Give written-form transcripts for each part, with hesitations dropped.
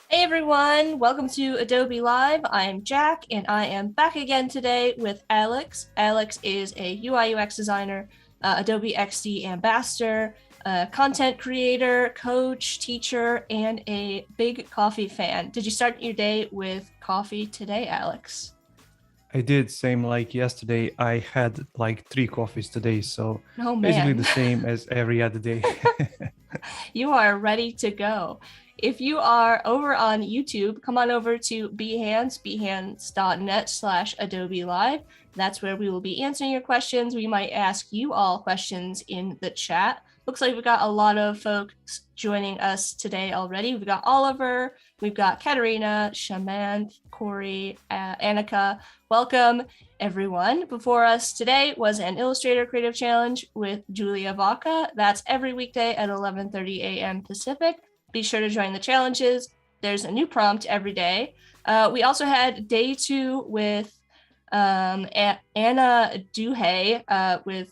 Hey everyone, welcome to Adobe Live. I'm Jack and I am back again today with Alex. Alex is a UI UX designer, Adobe XD ambassador, content creator, coach, teacher, and a big coffee fan. Did you start your day with coffee today, Alex? I did, same like yesterday. I had like 3 coffees today, so basically the same as every other day. You are ready to go. If you are over on YouTube, come on over to Behance, behance.net/Adobe Live. That's where we will be answering your questions. We might ask you all questions in the chat. Looks like we've got a lot of folks joining us today already. We've got Oliver, we've got Katerina, Shamant, Corey, Annika. Welcome, everyone. Before us today was an Illustrator Creative Challenge with Julia Vaca. That's every weekday at 11:30 a.m. Pacific. Be sure to join the challenges. There's a new prompt every day. We also had day 2 with Anna Duhay with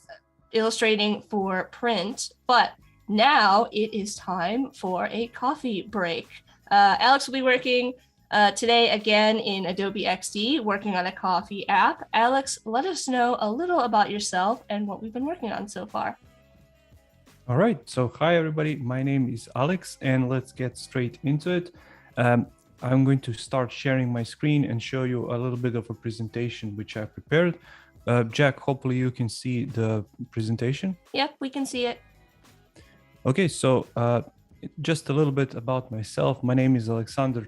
illustrating for print, but now it is time for a coffee break. Alex will be working today again in Adobe XD, working on a coffee app. Alex, let us know a little about yourself and what we've been working on so far. All right, so hi everybody, my name is Alex and let's get straight into it. I'm going to start sharing my screen and show you a little bit of a presentation which I prepared. Jack, hopefully you can see the presentation. Yep, we can see it. Okay, so just a little bit about myself. My name is Aleksandar.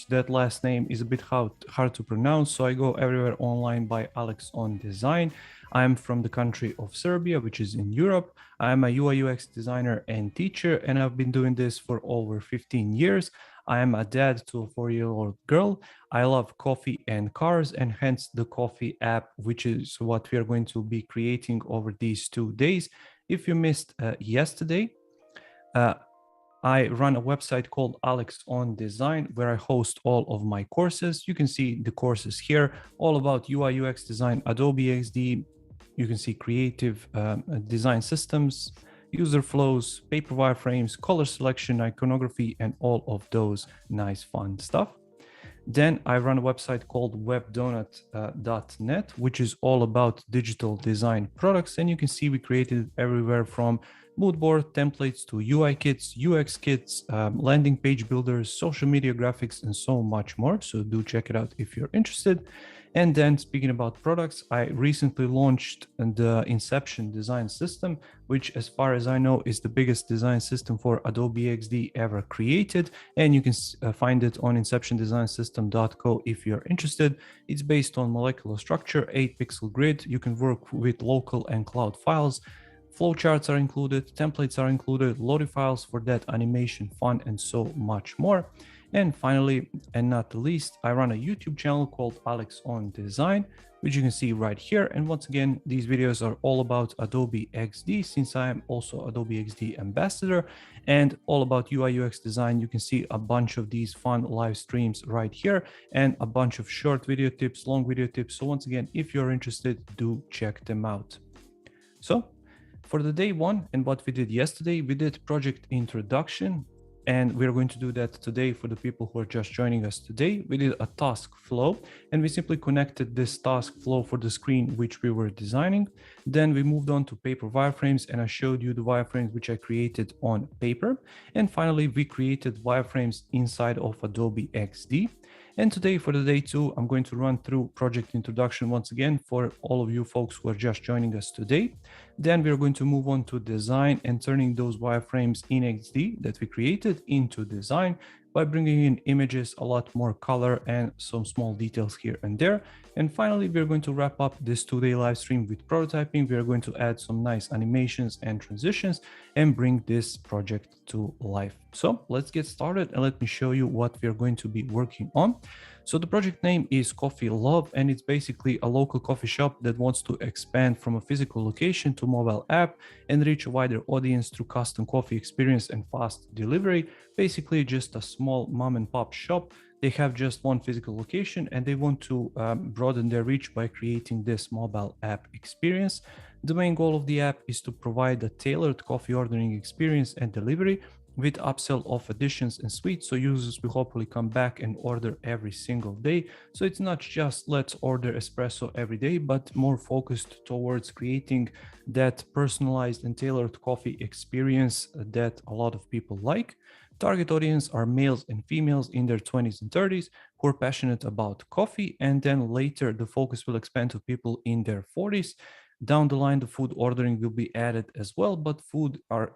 That last name is a bit hard to pronounce, so I go everywhere online by Alex on Design. I'm from the country of Serbia, which is in Europe. I'm a UI UX designer and teacher, and I've been doing this for over 15 years. I am a dad to a 4-year-old girl. I love coffee and cars, and hence the coffee app, which is what we are going to be creating over these 2 days. If you missed yesterday, I run a website called Alex on Design, where I host all of my courses. You can see the courses here, all about UI UX design, Adobe XD. You can see creative design systems, user flows, paper wireframes, color selection, iconography, and all of those nice fun stuff. Then I run a website called webdonut.net, which is all about digital design products. And you can see we created everywhere from mood board templates to UI kits, UX kits, landing page builders, social media graphics, and so much more. So do check it out if you're interested. And then speaking about products, I recently launched the Inception design system, which as far as I know is the biggest design system for Adobe XD ever created. And you can find it on inceptiondesignsystem.co if you're interested. It's based on molecular structure, 8-pixel grid. You can work with local and cloud files. Flowcharts are included, templates are included, loaded files for that animation, fun, and so much more. And finally, and not the least, I run a YouTube channel called Alex on Design, which you can see right here. And once again, these videos are all about Adobe XD, since I am also Adobe XD ambassador, and all about UI UX design. You can see a bunch of these fun live streams right here and a bunch of short video tips, long video tips. So once again, if you're interested, do check them out. So for the day 1 and what we did yesterday, we did project introduction. And we're going to do that today for the people who are just joining us today. We did a task flow and we simply connected this task flow for the screen which we were designing. Then we moved on to paper wireframes and I showed you the wireframes which I created on paper. And finally, we created wireframes inside of Adobe XD. And today for the day 2, I'm going to run through project introduction once again for all of you folks who are just joining us today. Then we're going to move on to design and turning those wireframes in XD that we created into design. by bringing in images, a lot more color, and some small details here and there. And finally, we're going to wrap up this 2-day live stream with prototyping. We are going to add some nice animations and transitions and bring this project to life. So let's get started and let me show you what we are going to be working on. So the project name is Coffee Love, and it's basically a local coffee shop that wants to expand from a physical location to mobile app and reach a wider audience through custom coffee experience and fast delivery. Basically just a small mom and pop shop. They have just one physical location and they want to broaden their reach by creating this mobile app experience. The main goal of the app is to provide a tailored coffee ordering experience and delivery with upsell of additions and suites, so users will hopefully come back and order every single day. So it's not just let's order espresso every day, but more focused towards creating that personalized and tailored coffee experience that a lot of people like. Target audience are males and females in their 20s and 30s who are passionate about coffee, and then later the focus will expand to people in their 40s. Down the line, the food ordering will be added as well, but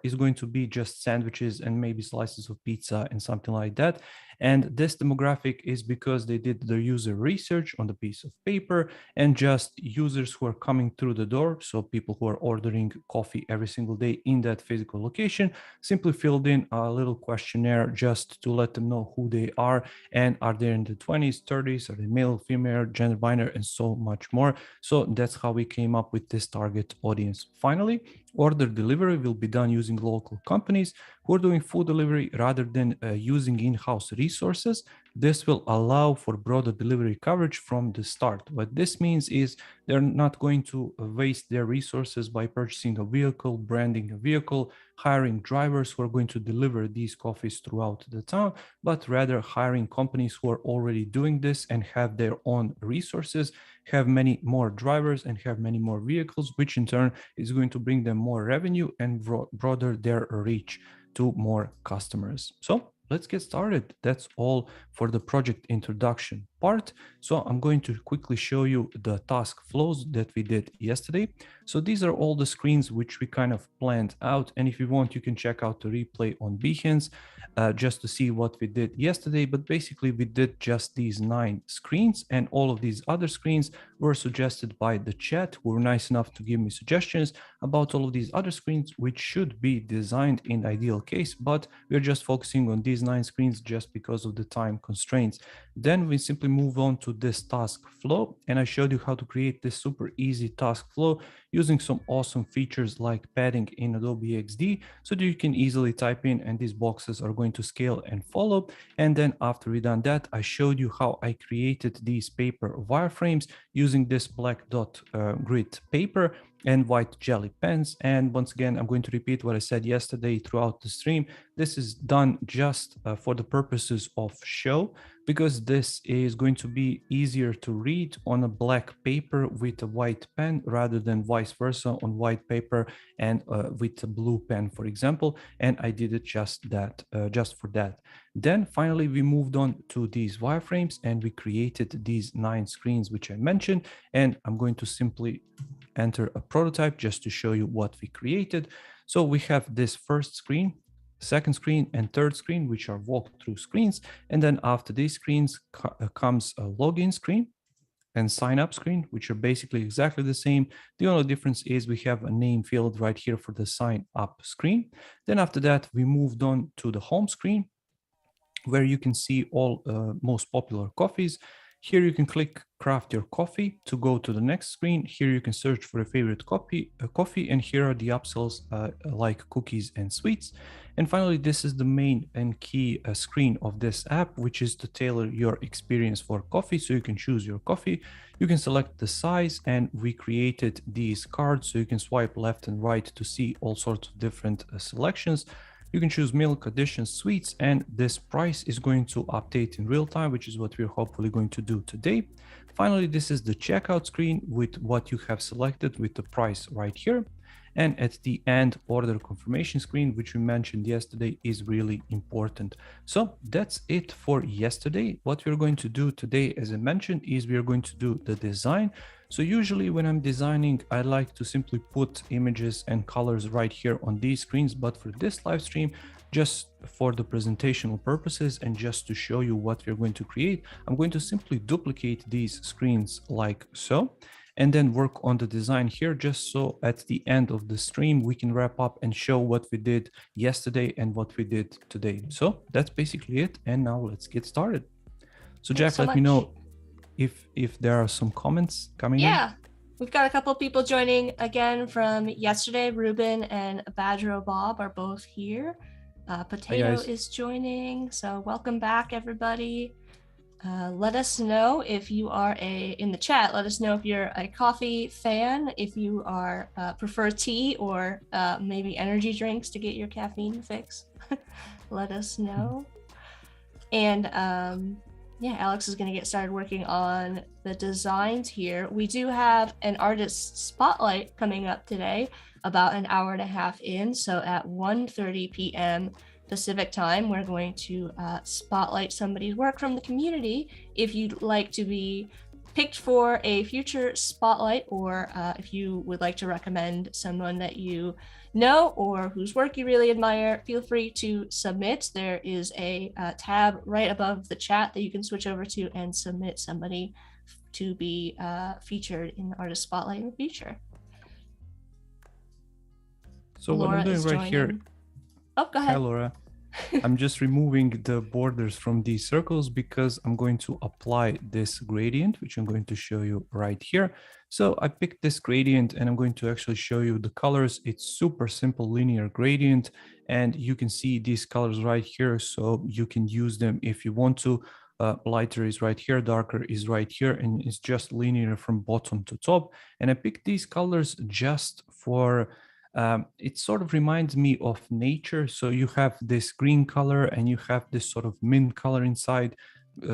is going to be just sandwiches and maybe slices of pizza and something like that. And this demographic is because they did their user research on the piece of paper, and just users who are coming through the door, so people who are ordering coffee every single day in that physical location, simply filled in a little questionnaire just to let them know who they are and are they in the 20s, 30s, are they male, female, gender binary, and so much more. So that's how we came up with this target audience. Finally, order delivery will be done using local companies who are doing food delivery rather than using in-house resources. This will allow for broader delivery coverage from the start. What this means is they're not going to waste their resources by purchasing a vehicle, branding a vehicle, hiring drivers who are going to deliver these coffees throughout the town, but rather hiring companies who are already doing this and have their own resources, have many more drivers and have many more vehicles, which in turn is going to bring them more revenue and broader their reach to more customers. So let's get started. That's all for the project introduction part. So I'm going to quickly show you the task flows that we did yesterday. So these are all the screens which we kind of planned out. And if you want, you can check out the replay on Behance just to see what we did yesterday. But basically we did just these 9 screens, and all of these other screens were suggested by the chat, who were nice enough to give me suggestions about all of these other screens, which should be designed in the ideal case, but we're just focusing on these 9 screens just because of the time constraints. Then we simply move on to this task flow, and I showed you how to create this super easy task flow using some awesome features like padding in Adobe XD, so that you can easily type in and these boxes are going to scale and follow. And then after we done that, I showed you how I created these paper wireframes using this black dot grid paper and white jelly pens. And once again, I'm going to repeat what I said yesterday throughout the stream. This is done just for the purposes of show, because this is going to be easier to read on a black paper with a white pen rather than vice versa on white paper and with a blue pen, for example. And I did it just for that. Then finally, we moved on to these wireframes and we created these 9 screens, which I mentioned. And I'm going to simply enter a prototype just to show you what we created. So we have this first screen, second screen, and third screen, which are walkthrough screens. And then after these screens comes a login screen and sign up screen, which are basically exactly the same. The only difference is we have a name field right here for the sign up screen. Then after that, we moved on to the home screen, where you can see all most popular coffees. Here you can click craft your coffee to go to the next screen. Here you can search for a favorite coffee, and here are the upsells like cookies and sweets. And finally, this is the main and key screen of this app, which is to tailor your experience for coffee. So you can choose your coffee, you can select the size, and we created these cards so you can swipe left and right to see all sorts of different selections. You can choose milk, additions, sweets, and this price is going to update in real time, which is what we're hopefully going to do today. Finally, this is the checkout screen with what you have selected with the price right here. And at the end, order confirmation screen, which we mentioned yesterday, is really important. So that's it for yesterday. What we're going to do today, as I mentioned, is we're going to do the design. So usually when I'm designing, I like to simply put images and colors right here on these screens. But for this live stream, just for the presentational purposes and just to show you what we're going to create, I'm going to simply duplicate these screens like so, and then work on the design here, just so at the end of the stream, we can wrap up and show what we did yesterday and what we did today. So that's basically it. And now let's get started. So Jack, let me know if there are some comments coming in. Yeah, we've got a couple of people joining again from yesterday. Ruben and Badro Bob are both here. Potato is joining, so welcome back, everybody. Let us know if you are in the chat, let us know if you're a coffee fan, if you are prefer tea or maybe energy drinks to get your caffeine fix. Let us know. And yeah, Alex is going to get started working on the designs here. We do have an artist spotlight coming up today, about an hour and a half in. So at 1:30 p.m. Pacific time, we're going to spotlight somebody's work from the community. If you'd like to be picked for a future spotlight, or if you would like to recommend someone that you know or whose work you really admire, feel free to submit. There is a tab right above the chat that you can switch over to and submit somebody to be featured in the artist spotlight in the future. So Laura, what I'm doing right here. Oh, go ahead. Hi, Laura. I'm just removing the borders from these circles because I'm going to apply this gradient, which I'm going to show you right here. So I picked this gradient and I'm going to actually show you the colors. It's super simple linear gradient, and you can see these colors right here. So you can use them if you want to. Lighter is right here, darker is right here, and it's just linear from bottom to top. And I picked these colors just for it sort of reminds me of nature. So you have this green color and you have this sort of mint color inside,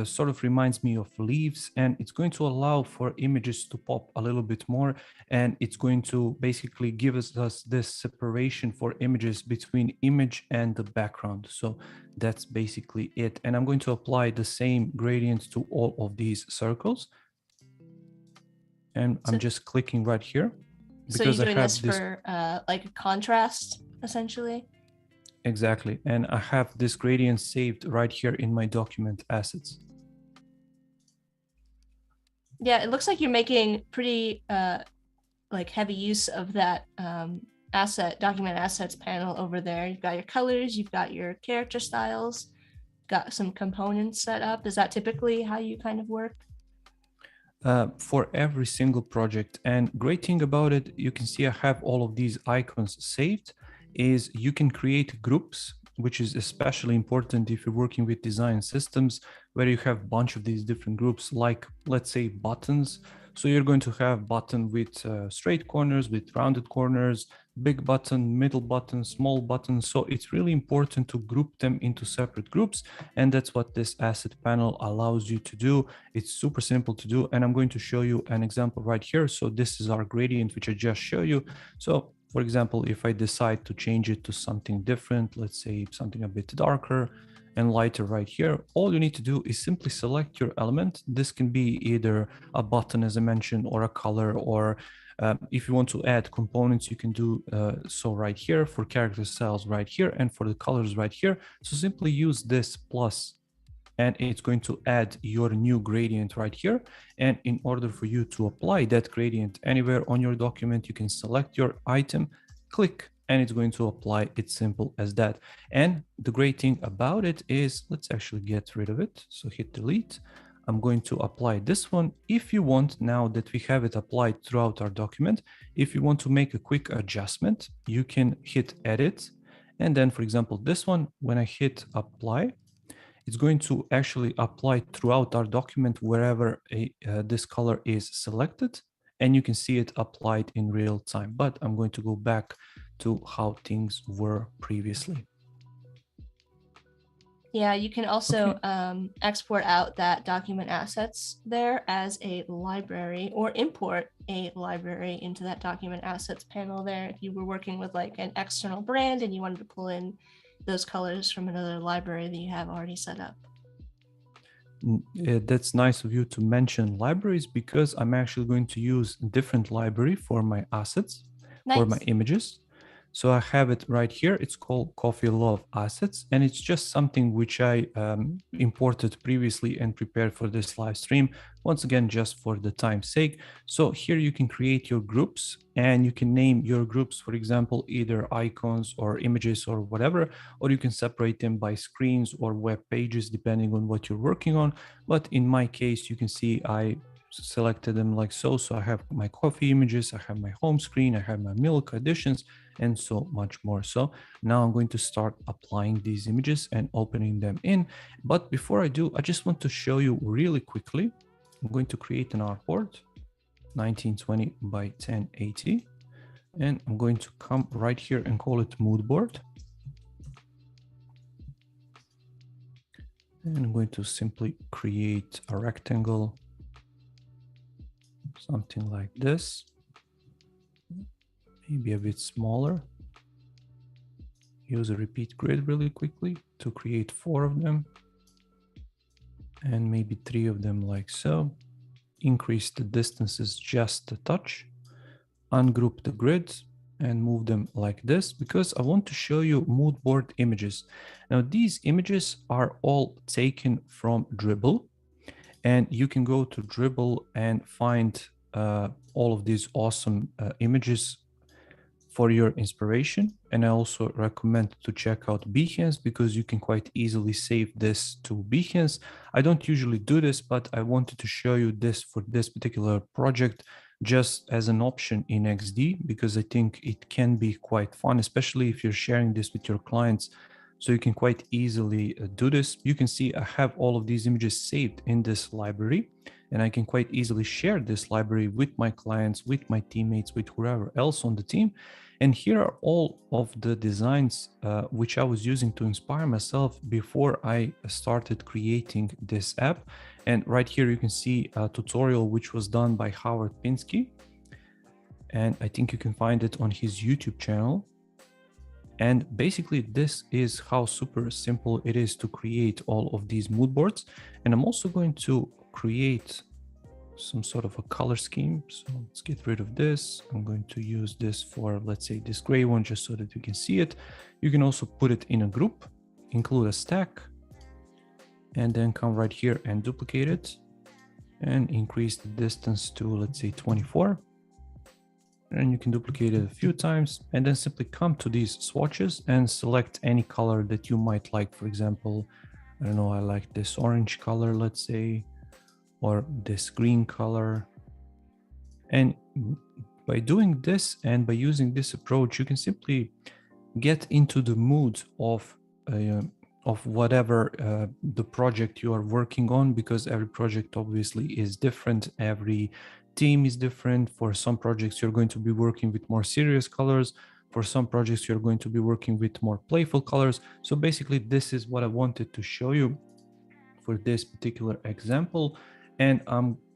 sort of reminds me of leaves, and it's going to allow for images to pop a little bit more, and it's going to basically give us this separation for images between image and the background. So that's basically it. And I'm going to apply the same gradients to all of these circles. And I'm just clicking right here. So you're doing this for like a contrast, essentially? Exactly. And I have this gradient saved right here in my document assets. Yeah, it looks like you're making pretty like heavy use of that document assets panel over there. You've got your colors, you've got your character styles, got some components set up. Is that typically how you kind of work? For every single project. And great thing about it, you can see I have all of these icons saved, is you can create groups, which is especially important if you're working with design systems where you have a bunch of these different groups, like let's say buttons. So you're going to have button with straight corners, with rounded corners, big button, middle button, small button. So it's really important to group them into separate groups. And that's what this asset panel allows you to do. It's super simple to do. And I'm going to show you an example right here. So this is our gradient, which I just showed you. So for example, if I decide to change it to something different, let's say something a bit darker and lighter right here, all you need to do is simply select your element. This can be either a button, as I mentioned, or a color, or if you want to add components, you can do so right here, for character styles right here, and for the colors right here. So simply use this plus, and it's going to add your new gradient right here. And in order for you to apply that gradient anywhere on your document, you can select your item, click, and it's going to apply. It's simple as that. And the great thing about it is, let's actually get rid of it. So hit delete. I'm going to apply this one. If you want, now that we have it applied throughout our document, if you want to make a quick adjustment, you can hit edit. And then, for example, this one, when I hit apply, it's going to actually apply throughout our document wherever this color is selected, and you can see it applied in real time. But I'm going to go back to how things were previously. Yeah, you can also export out that document assets there as a library, or import a library into that document assets panel there. If you were working with like an external brand and you wanted to pull in those colors from another library that you have already set up. That's nice of you to mention libraries, because I'm actually going to use a different library for my assets, for my images. So I have it right here. It's called Coffee Love Assets, and it's just something which I imported previously and prepared for this live stream. Once again, just for the time's sake. So here you can create your groups, and you can name your groups, for example, either icons or images or whatever, or you can separate them by screens or web pages, depending on what you're working on. But in my case, you can see I selected them like so. So I have my coffee images, I have my home screen, I have my milk additions, and so much more. So now I'm going to start applying these images and opening them in. But before I do, I just want to show you really quickly. I'm going to create an artboard, 1920 by 1080. And I'm going to come right here and call it mood board. And I'm going to simply create a rectangle, something like this, maybe a bit smaller. Use a repeat grid really quickly to create 4 of them, and maybe 3 of them like so. Increase the distances just a touch, ungroup the grids and move them like this, because I want to show you mood board images. Now these images are all taken from Dribbble, and you can go to Dribbble and find all of these awesome images for your inspiration. And I also recommend to check out Behance, because you can quite easily save this to Behance. I don't usually do this, but I wanted to show you this for this particular project just as an option in XD, because I think it can be quite fun, especially if you're sharing this with your clients. So you can quite easily do this. You can see I have all of these images saved in this library, and I can quite easily share this library with my clients, with my teammates, with whoever else on the team. And here are all of the designs which I was using to inspire myself before I started creating this app. And right here you can see a tutorial which was done by Howard Pinsky, and I think you can find it on his YouTube channel. And basically this is how super simple it is to create all of these mood boards. And I'm also going to create some sort of a color scheme. So let's get rid of this. I'm going to use this for, let's say, this gray one, just so that you can see it. You can also put it in a group, include a stack, and then come right here and duplicate it and increase the distance to, let's say, 24. And you can duplicate it a few times, and then simply come to these swatches and select any color that you might like. For example, I don't know, I like this orange color, let's say, or this green color. And by doing this and by using this approach, you can simply get into the mood of whatever the project you are working on, because every project obviously is different. Every team is different. For some projects, you're going to be working with more serious colors. For some projects, you're going to be working with more playful colors. So basically, this is what I wanted to show you for this particular example. And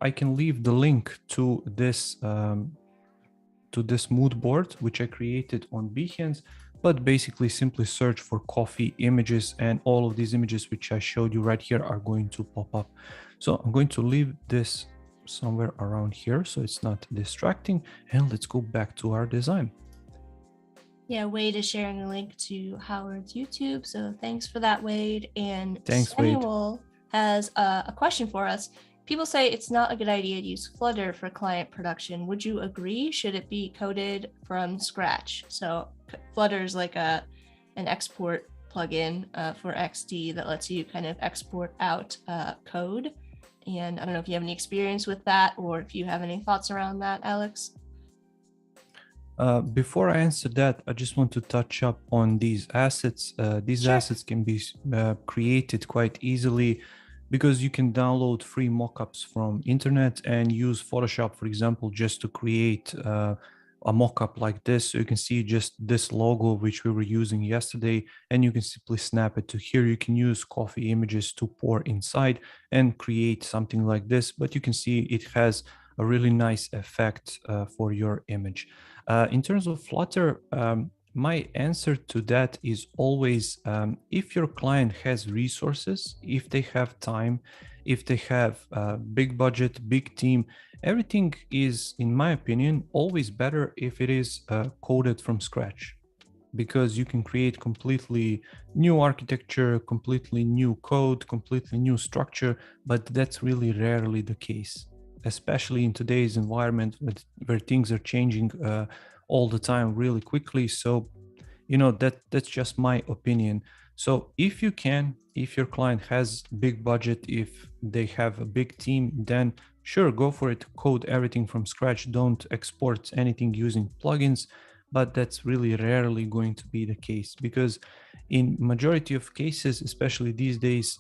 I can leave the link to this mood board, which I created on Behance. But basically, simply search for coffee images, and all of these images which I showed you right here are going to pop up. So I'm going to leave this somewhere around here so it's not distracting, and let's go back to our design. Yeah, Wade is sharing a link to Howard's YouTube, so thanks for that, Wade. And Thanks, Samuel has a question for us. People say it's not a good idea to use Flutter for client production. Would you agree? Should it be coded from scratch? So Flutter is like an export plugin for XD that lets you kind of export out code. And I don't know if you have any experience with that, or if you have any thoughts around that, Alex. Before I answer that, I just want to touch up on these assets. These assets can be created quite easily, because you can download free mockups from internet and use Photoshop, for example, just to create a mockup like this. So you can see just this logo, which we were using yesterday, and you can simply snap it to here. You can use coffee images to pour inside and create something like this, but you can see it has a really nice effect for your image. In terms of Flutter, my answer to that is always, if your client has resources, if they have time, if they have a big budget, big team, everything is, in my opinion, always better if it is coded from scratch. because you can create completely new architecture, completely new code, completely new structure, but that's really rarely the case, especially in today's environment where things are changing all the time really quickly. So, that's just my opinion. So if you can, if your client has big budget, if they have a big team, then sure, go for it. Code everything from scratch. Don't export anything using plugins. But that's really rarely going to be the case, because in majority of cases, especially these days,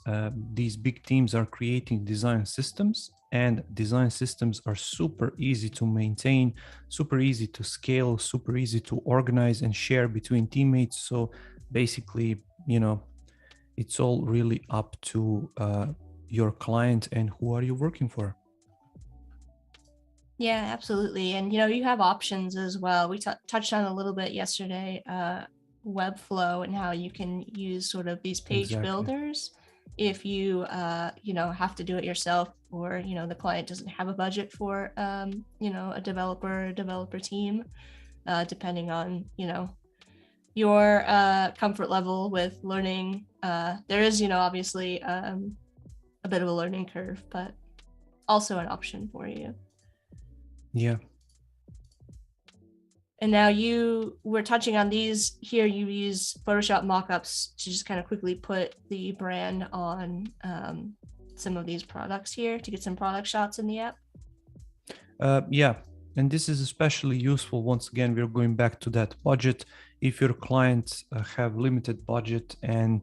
these big teams are creating design systems, and design systems are super easy to maintain, super easy to scale, super easy to organize and share between teammates. So basically, it's all really up to your client and who are you working for. Yeah, absolutely. And you have options as well. We touched on a little bit yesterday, Webflow, and how you can use sort of these page Exactly. builders if you have to do it yourself, or the client doesn't have a budget for a developer team, depending on your comfort level with learning. There is obviously a bit of a learning curve, but also an option for you. Yeah. And now you were touching on these here. You use Photoshop mockups to just kind of quickly put the brand on some of these products here to get some product shots in the app. Yeah. And this is especially useful. Once again, we're going back to that budget. If your clients have limited budget, and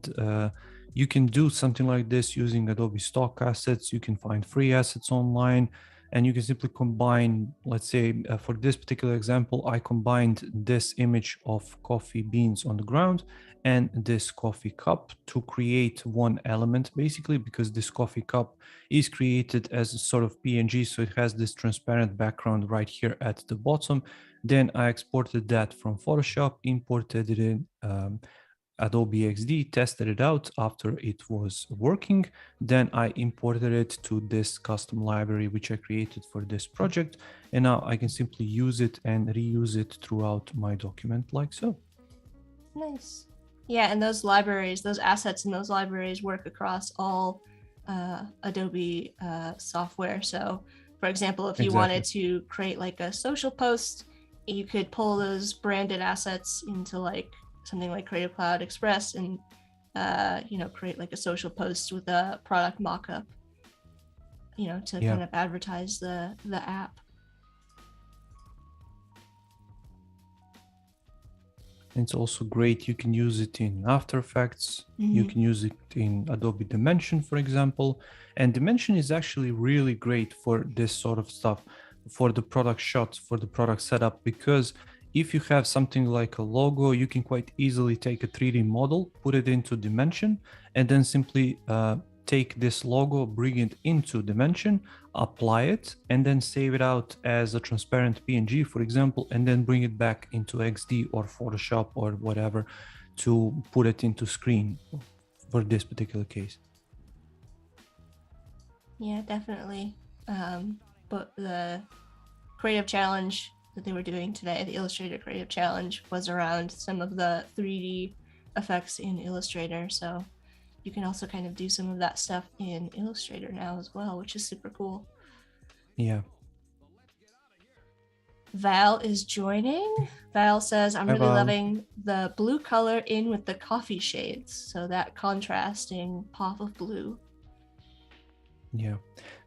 you can do something like this using Adobe stock assets, you can find free assets online, and you can simply combine, let's say for this particular example, I combined this image of coffee beans on the ground and this coffee cup to create one element, basically, because this coffee cup is created as a sort of PNG, so it has this transparent background right here at the bottom. Then I exported that from Photoshop, imported it in Adobe XD, tested it out after it was working. Then I imported it to this custom library which I created for this project, and now I can simply use it and reuse it throughout my document like so. Nice. Yeah, and those libraries, those assets in those libraries work across all Adobe software. So, for example, if you wanted to create like a social post, you could pull those branded assets into like something like Creative Cloud Express and create like a social post with a product mockup, to kind of advertise the app. It's also great. You can use it in After Effects. You can use it in Adobe Dimension, for example. And Dimension is actually really great for this sort of stuff, for the product shots, for the product setup, because if you have something like a logo, you can quite easily take a 3D model, put it into Dimension, and then simply take this logo, bring it into Dimension, apply it, and then save it out as a transparent PNG, for example, and then bring it back into XD or Photoshop or whatever to put it into screen for this particular case. Yeah, definitely. But the creative challenge that they were doing today, the Illustrator Creative Challenge, was around some of the 3D effects in Illustrator. So you can also kind of do some of that stuff in Illustrator now as well, which is super cool. Yeah. Val is joining. Val says, I'm really loving the blue color in with the coffee shades. So that contrasting pop of blue. Yeah.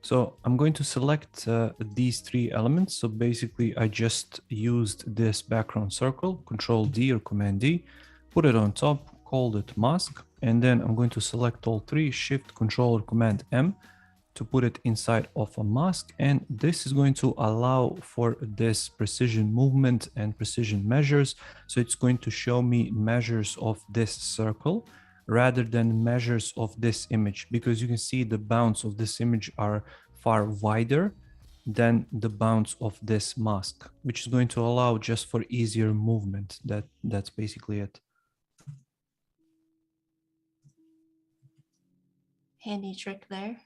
So I'm going to select these three elements. So basically I just used this background circle, Control D or Command D, put it on top, called it mask. And then I'm going to select all three, Shift, Control or Command M to put it inside of a mask. And this is going to allow for this precision movement and precision measures. So it's going to show me measures of this circle rather than measures of this image, because you can see the bounds of this image are far wider than the bounds of this mask, which is going to allow just for easier movement. That's basically it. Handy trick there.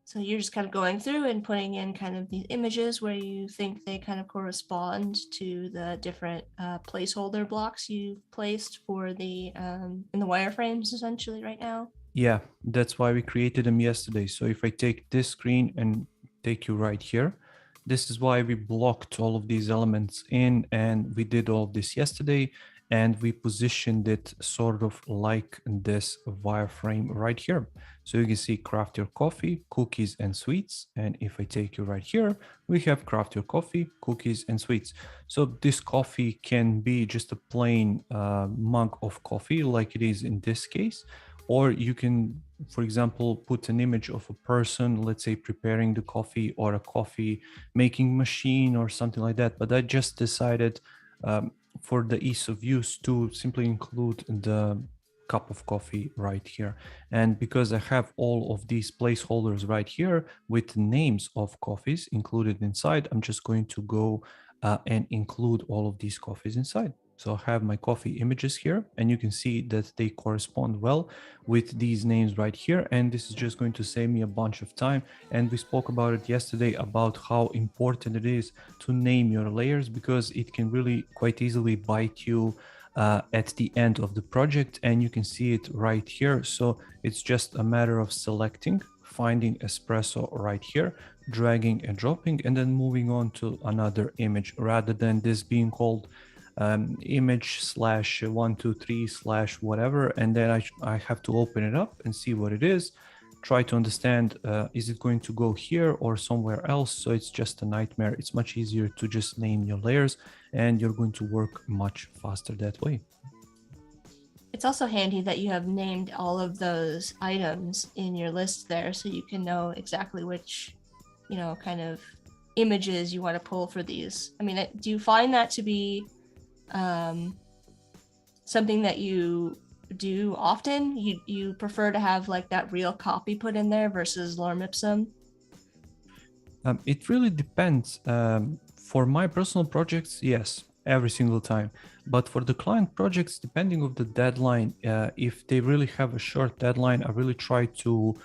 So you're just kind of going through and putting in kind of these images where you think they kind of correspond to the different placeholder blocks you placed for the in the wireframes essentially right now. Yeah, that's why we created them yesterday. So if I take this screen and take you right here, this is why we blocked all of these elements in, and we did all of this yesterday, and we positioned it sort of like this wireframe right here. So you can see craft your coffee, cookies and sweets. And if I take you right here, we have craft your coffee, cookies and sweets. So this coffee can be just a plain mug of coffee like it is in this case, or you can, for example, put an image of a person, let's say preparing the coffee, or a coffee making machine or something like that. But I just decided for the ease of use to simply include the cup of coffee right here. And because I have all of these placeholders right here with names of coffees included inside, I'm just going to go and include all of these coffees inside. So I have my coffee images here, and you can see that they correspond well with these names right here. And this is just going to save me a bunch of time. And we spoke about it yesterday about how important it is to name your layers, because it can really quite easily bite you at the end of the project. And you can see it right here. So it's just a matter of selecting, finding espresso right here, dragging and dropping, and then moving on to another image, rather than this being called image slash 123 slash whatever, and then I have to open it up and see what it is, try to understand is it going to go here or somewhere else. So it's just a nightmare. It's much easier to just name your layers, and you're going to work much faster that way. It's also handy that you have named all of those items in your list there, so you can know exactly which, kind of images you want to pull for these. I mean, do you find that to be something that you do often? You prefer to have like that real copy put in there versus lorem ipsum? It really depends. For my personal projects, yes, every single time. But for the client projects, depending on the deadline, if they really have a short deadline, I really try to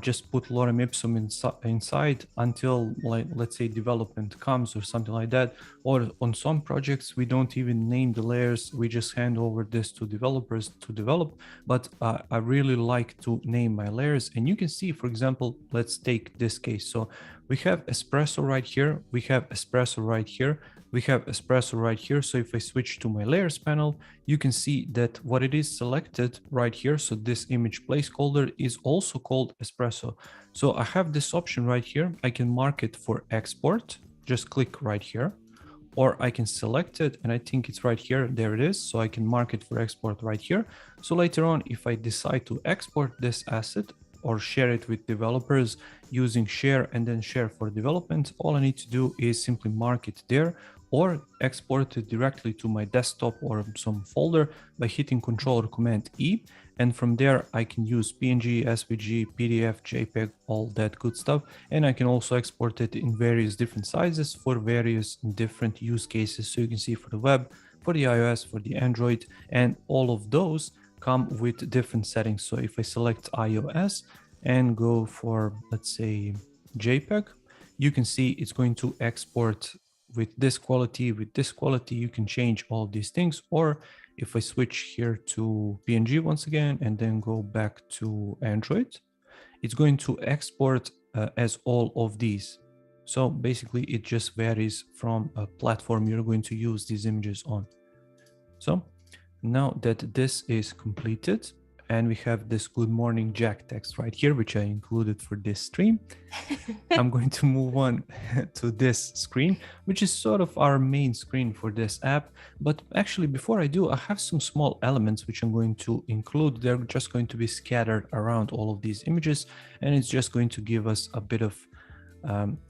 just put lorem ipsum inside until, like, let's say development comes or something like that. Or on some projects, we don't even name the layers. We just hand over this to developers to develop. But I really like to name my layers. And you can see, for example, let's take this case. So we have espresso right here. We have espresso right here. We have espresso right here. So if I switch to my layers panel, you can see that what it is selected right here. So this image placeholder is also called espresso. So I have this option right here. I can mark it for export. Just click right here, or I can select it, and I think it's right here. There it is. So I can mark it for export right here. So later on, if I decide to export this asset or share it with developers using share and then share for development, all I need to do is simply mark it there, or export it directly to my desktop or some folder by hitting Control or Command E. And from there, I can use PNG, SVG, PDF, JPEG, all that good stuff. And I can also export it in various different sizes for various different use cases. So you can see for the web, for the iOS, for the Android, and all of those come with different settings. So if I select iOS and go for, let's say, JPEG, you can see it's going to export with this quality, you can change all these things. Or if I switch here to PNG once again, and then go back to Android, it's going to export as all of these. So basically it just varies from a platform you're going to use these images on. So now that this is completed, and we have this good morning Jack text right here, which I included for this stream, I'm going to move on to this screen, which is sort of our main screen for this app. But actually, before I do, I have some small elements which I'm going to include. They're just going to be scattered around all of these images, and it's just going to give us a bit of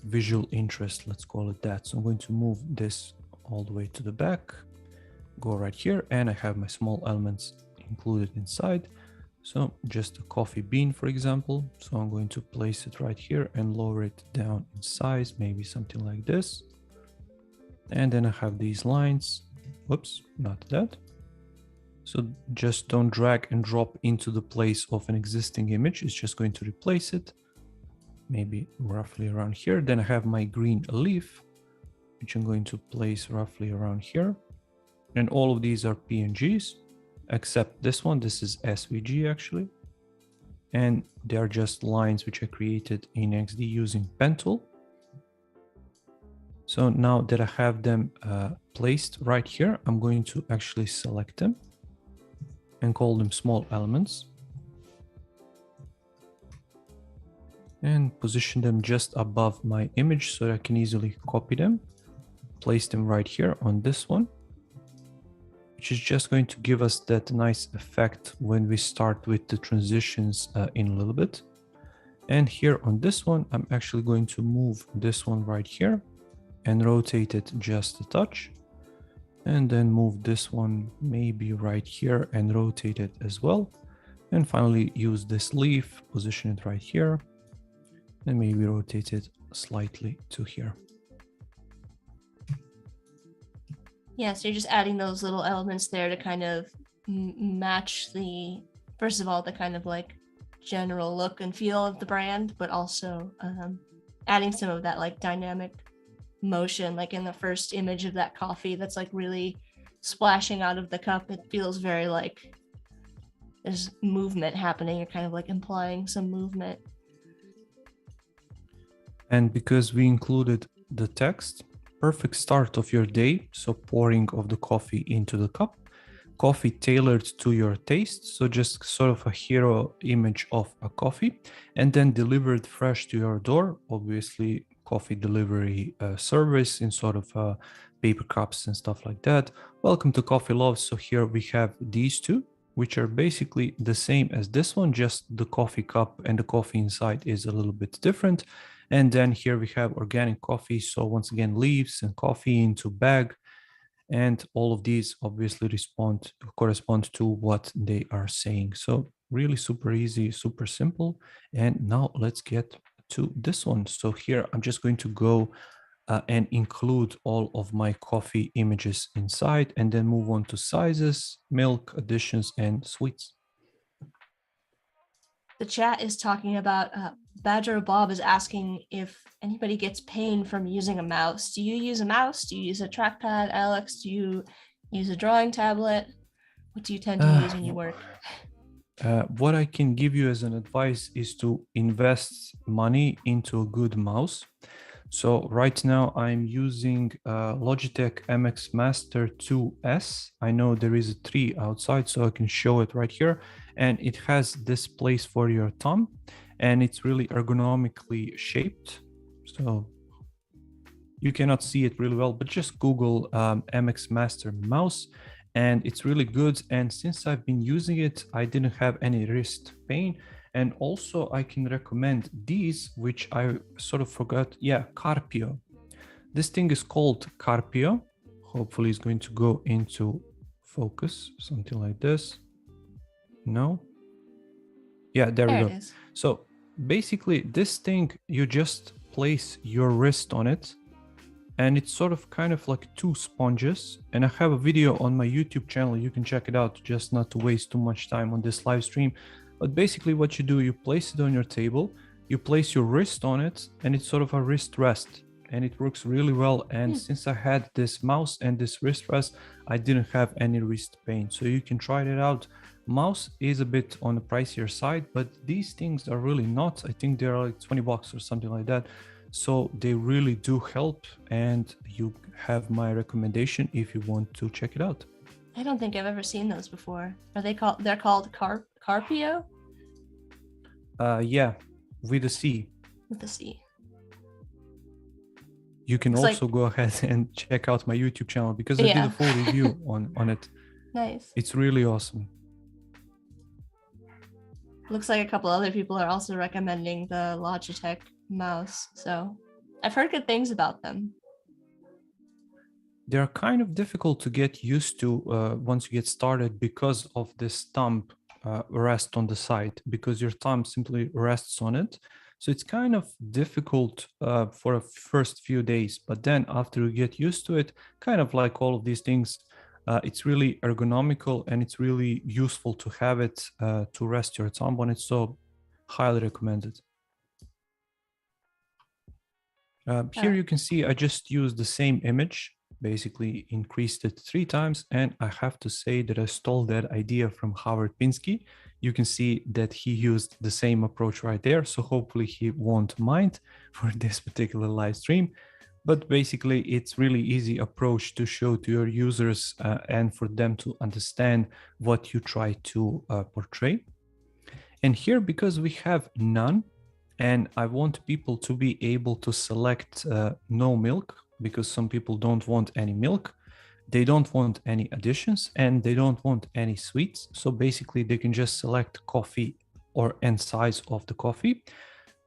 visual interest, let's call it that. So I'm going to move this all the way to the back, go right here, and I have my small elements included inside. So just a coffee bean, for example. So I'm going to place it right here and lower it down in size, maybe something like this. And then I have these lines. Whoops, not that. So just don't drag and drop into the place of an existing image. It's just going to replace it. maybe roughly around here. Then I have my green leaf, which I'm going to place roughly around here. And all of these are PNGs, except this one. This is SVG actually. And they are just lines which I created in XD using pen tool. So now that I have them placed right here, I'm going to actually select them and call them small elements. And position them just above my image so that I can easily copy them, place them right here on this one, which is just going to give us that nice effect when we start with the transitions in a little bit. And here on this one, I'm actually going to move this one right here and rotate it just a touch. And then move this one maybe right here and rotate it as well. And finally use this leaf, position it right here, and maybe rotate it slightly to here. Yeah, so you're just adding those little elements there to kind of match the, first of all, the kind of like general look and feel of the brand, but also adding some of that like dynamic motion, like in the first image of that coffee that's like really splashing out of the cup. It feels very like there's movement happening. You're kind of like implying some movement. And because we included the text, perfect start of your day. So pouring of the coffee into the cup, coffee tailored to your taste. So just sort of a hero image of a coffee, and then delivered fresh to your door. Obviously, coffee delivery service in sort of paper cups and stuff like that. Welcome to Coffee Love. So here we have these two, which are basically the same as this one, just the coffee cup and the coffee inside is a little bit different. And then here we have organic coffee. So once again, leaves and coffee into bag. And all of these obviously correspond to what they are saying. So really super easy, super simple. And now let's get to this one. So here I'm just going to go and include all of my coffee images inside and then move on to sizes, milk, additions, and sweets. The chat is talking about Badger Bob is asking if anybody gets pain from using a mouse. Do you use a mouse? Do you use a trackpad, Alex? Do you use a drawing tablet? What do you tend to use when you work? What I can give you as an advice is to invest money into a good mouse. So right now I'm using Logitech MX Master 2S. I know there is a 3 outside, so I can show it right here. And it has this place for your thumb, and it's really ergonomically shaped. So you cannot see it really well, but just Google MX Master mouse, and it's really good. And since I've been using it, I didn't have any wrist pain. And also I can recommend these, which I sort of forgot. Yeah, Carpio. This thing is called Carpio. Hopefully it's going to go into focus, something like this. No. Yeah, there we go. So basically this thing, you just place your wrist on it, and it's sort of kind of like 2 sponges. And I have a video on my YouTube channel. You can check it out, just not to waste too much time on this live stream. But basically what you do, you place it on your table, you place your wrist on it, and it's sort of a wrist rest, and it works really well. And since I had this mouse and this wrist rest, I didn't have any wrist pain. So you can try it out. Mouse is a bit on the pricier side, but these things are really not. I think they're like 20 bucks or something like that. So they really do help, and you have my recommendation if you want to check it out. I don't think I've ever seen those before. Are they called? They're called Carpio. Yeah, with a C. With a C. You can also go ahead and check out my YouTube channel, because I did a full review on it. Nice. It's really awesome. Looks like a couple other people are also recommending the Logitech mouse. So I've heard good things about them. They're kind of difficult to get used to once you get started, because of this thumb rest on the side, because your thumb simply rests on it. So it's kind of difficult for the first few days, but then after you get used to it, kind of like all of these things, it's really ergonomical, and it's really useful to have it to rest your thumb on it. So highly recommended. Here you can see I just used the same image, basically increased it 3 times, and I have to say that I stole that idea from Howard Pinsky. You can see that he used the same approach right there, so hopefully he won't mind for this particular live stream. But basically, it's really easy approach to show to your users and for them to understand what you try to portray. And here, because we have none, and I want people to be able to select no milk, because some people don't want any milk, they don't want any additions, and they don't want any sweets. So basically they can just select coffee and size of the coffee.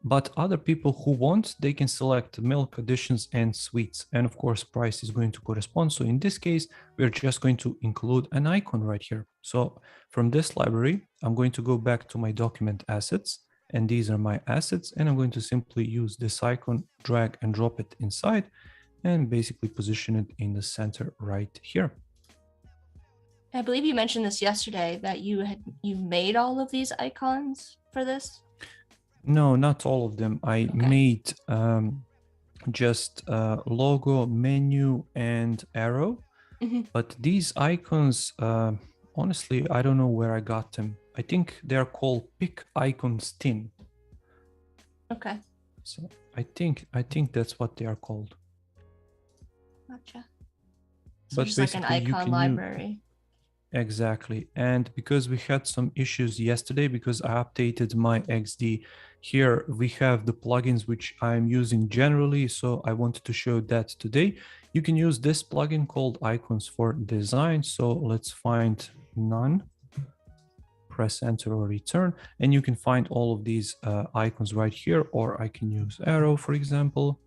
But other people who want, they can select milk additions and sweets. And of course, price is going to correspond. So in this case, we're just going to include an icon right here. So from this library, I'm going to go back to my document assets. And these are my assets. And I'm going to simply use this icon, drag and drop it inside, and basically position it in the center right here. I believe you mentioned this yesterday that you've made all of these icons for this. No, not all of them. I made just logo, menu, and arrow. But these icons, honestly, I don't know where I got them. I think they're called Pick Icons Tin. Okay. So I think that's what they are called. Gotcha. So But just like an icon library. Exactly. And because we had some issues yesterday, because I updated my XD, here we have the plugins which I'm using generally. So I wanted to show that today. You can use this plugin called Icons for Design. So let's find none, press enter or return, and you can find all of these icons right here, or I can use arrow, for example.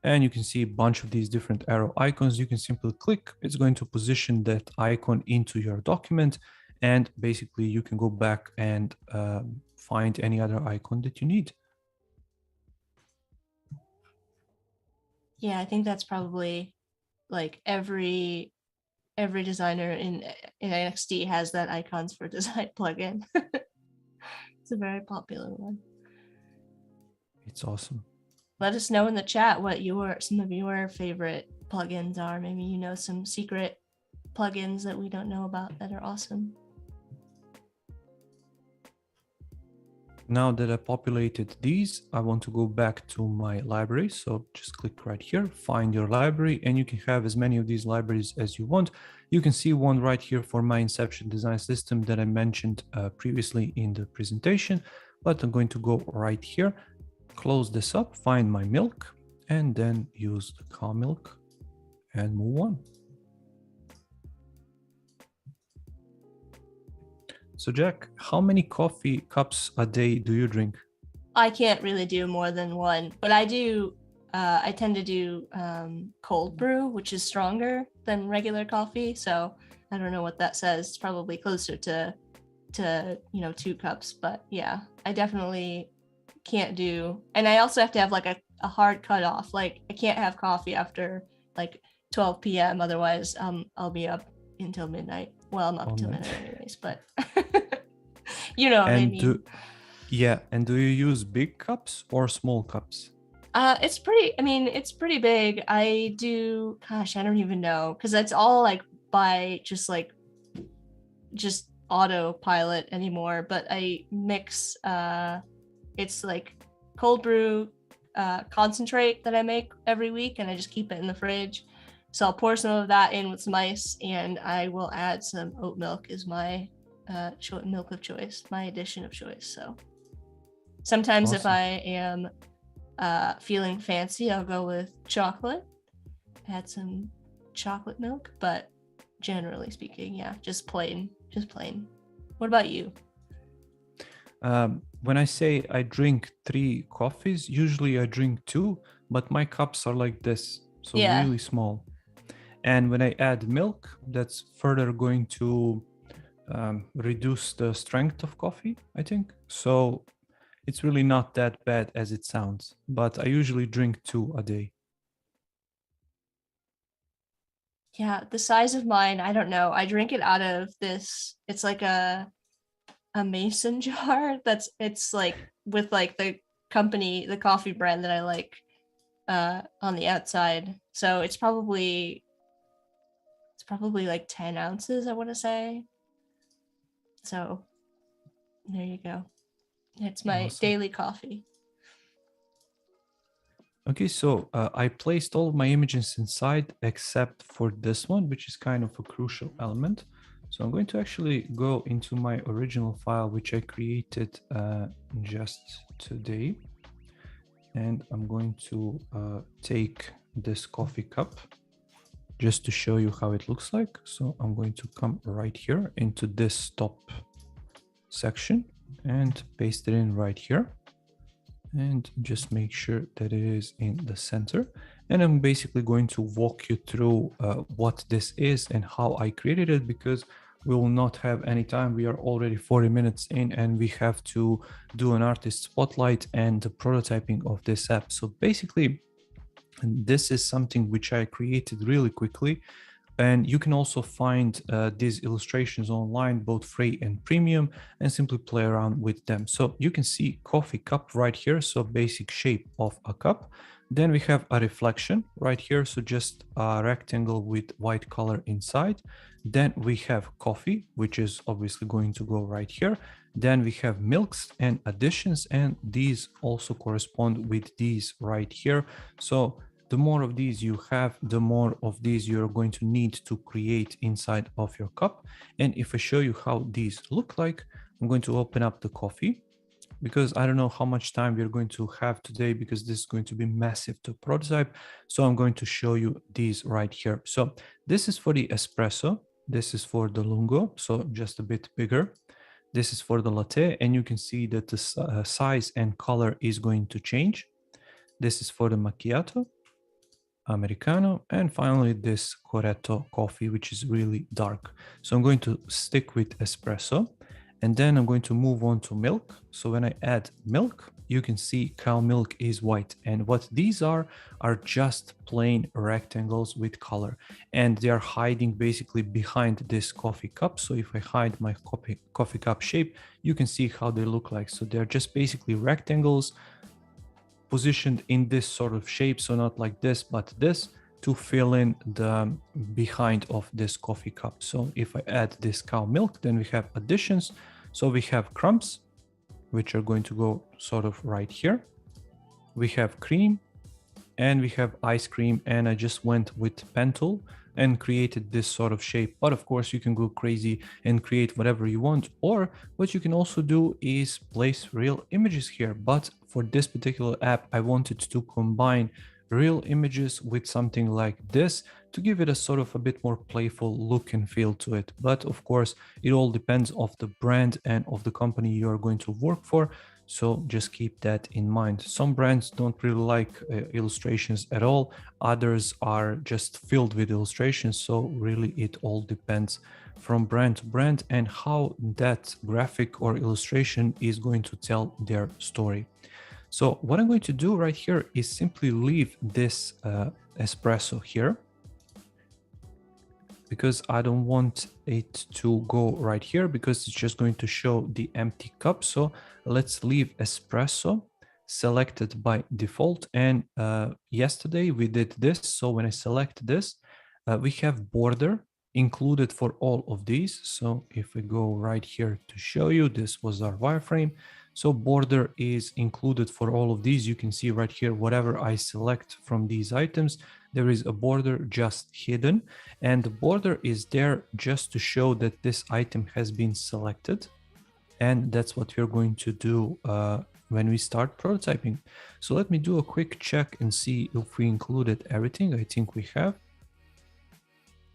And you can see a bunch of these different arrow icons. You can simply click, it's going to position that icon into your document. And basically you can go back and find any other icon that you need. Yeah, I think that's probably like every designer in XD has that icons for design plugin. It's a very popular one. It's awesome. Let us know in the chat what some of your favorite plugins are. Maybe you know some secret plugins that we don't know about that are awesome. Now that I populated these, I want to go back to my library. So just click right here, find your library, and you can have as many of these libraries as you want. You can see one right here for my Inception design system that I mentioned previously in the presentation, but I'm going to go right here, close this up, find my milk, and then use the cow milk and move on. So Jack, how many coffee cups a day do you drink? I can't really do more than one, but I do. I tend to do cold brew, which is stronger than regular coffee. So I don't know what that says. It's probably closer to 2 cups. But yeah, I definitely can't do. And I also have to have like a hard cutoff. Like I can't have coffee after like 12 p.m. Otherwise, I'll be up until midnight. Well, not until midnight anyways, but you know what I mean. And do you use big cups or small cups? It's pretty big. I do, gosh, I don't even know, because it's all like by just autopilot anymore. But I mix it's like cold brew concentrate that I make every week, and I just keep it in the fridge. So I'll pour some of that in with some ice, and I will add some oat milk as my milk of choice, my addition of choice. So sometimes if I am feeling fancy, I'll go with chocolate, add some chocolate milk, but generally speaking, yeah, just plain. What about you? When I say I drink 3 coffees, usually I drink 2, but my cups are like this, so really small. And when I add milk, that's further going to reduce the strength of coffee, I think. So it's really not that bad as it sounds, but I usually drink 2 a day. Yeah, the size of mine, I don't know. I drink it out of this, it's like a mason jar it's like with like the coffee brand that I like. on the outside. So it's probably like 10 ounces, I want to say. So there you go. It's my Awesome. daily coffee. Okay, so I placed all of my images inside except for this one, which is kind of a crucial element. So I'm going to actually go into my original file, which I created just today. And I'm going to take this coffee cup just to show you how it looks like. So I'm going to come right here into this top section and paste it in right here. And just make sure that it is in the center. And I'm basically going to walk you through what this is and how I created it, because we will not have any time. We are already 40 minutes in and we have to do an artist spotlight and the prototyping of this app. So basically, this is something which I created really quickly. And you can also find these illustrations online, both free and premium, and simply play around with them. So you can see coffee cup right here. So basic shape of a cup. Then we have a reflection right here. So just a rectangle with white color inside. Then we have coffee, which is obviously going to go right here. Then we have milks and additions, and these also correspond with these right here. So the more of these you have, the more of these you're going to need to create inside of your cup. And if I show you how these look like, I'm going to open up the coffee, because I don't know how much time we're going to have today, because this is going to be massive to prototype. So I'm going to show you these right here. So this is for the espresso. This is for the lungo, so just a bit bigger. This is for the latte, and you can see that the size and color is going to change. This is for the macchiato, Americano, and finally this Corretto coffee, which is really dark. So I'm going to stick with espresso, and then I'm going to move on to milk. So when I add milk, you can see cow milk is white, and what these are just plain rectangles with color, and they are hiding basically behind this coffee cup. So if I hide my coffee cup shape, you can see how they look like. So they're just basically rectangles positioned in this sort of shape, so not like this but this, to fill in the behind of this coffee cup. So if I add this cow milk, then we have additions. So we have crumbs, which are going to go sort of right here. We have cream, and we have ice cream, and I just went with pen tool and created this sort of shape. But of course you can go crazy and create whatever you want, or what you can also do is place real images here. But for this particular app, I wanted to combine real images with something like this to give it a sort of a bit more playful look and feel to it. But of course, it all depends of the brand and of the company you are going to work for. So just keep that in mind. Some brands don't really like illustrations at all. Others are just filled with illustrations. So really it all depends from brand to brand and how that graphic or illustration is going to tell their story. So what I'm going to do right here is simply leave this espresso here, because I don't want it to go right here, because it's just going to show the empty cup. So let's leave espresso selected by default. And yesterday we did this. So when I select this, we have border included for all of these. So if we go right here to show you, this was our wireframe. So border is included for all of these. You can see right here, whatever I select from these items, there is a border just hidden, and the border is there just to show that this item has been selected. And that's what we're going to do when we start prototyping. So let me do a quick check and see if we included everything. I think we have.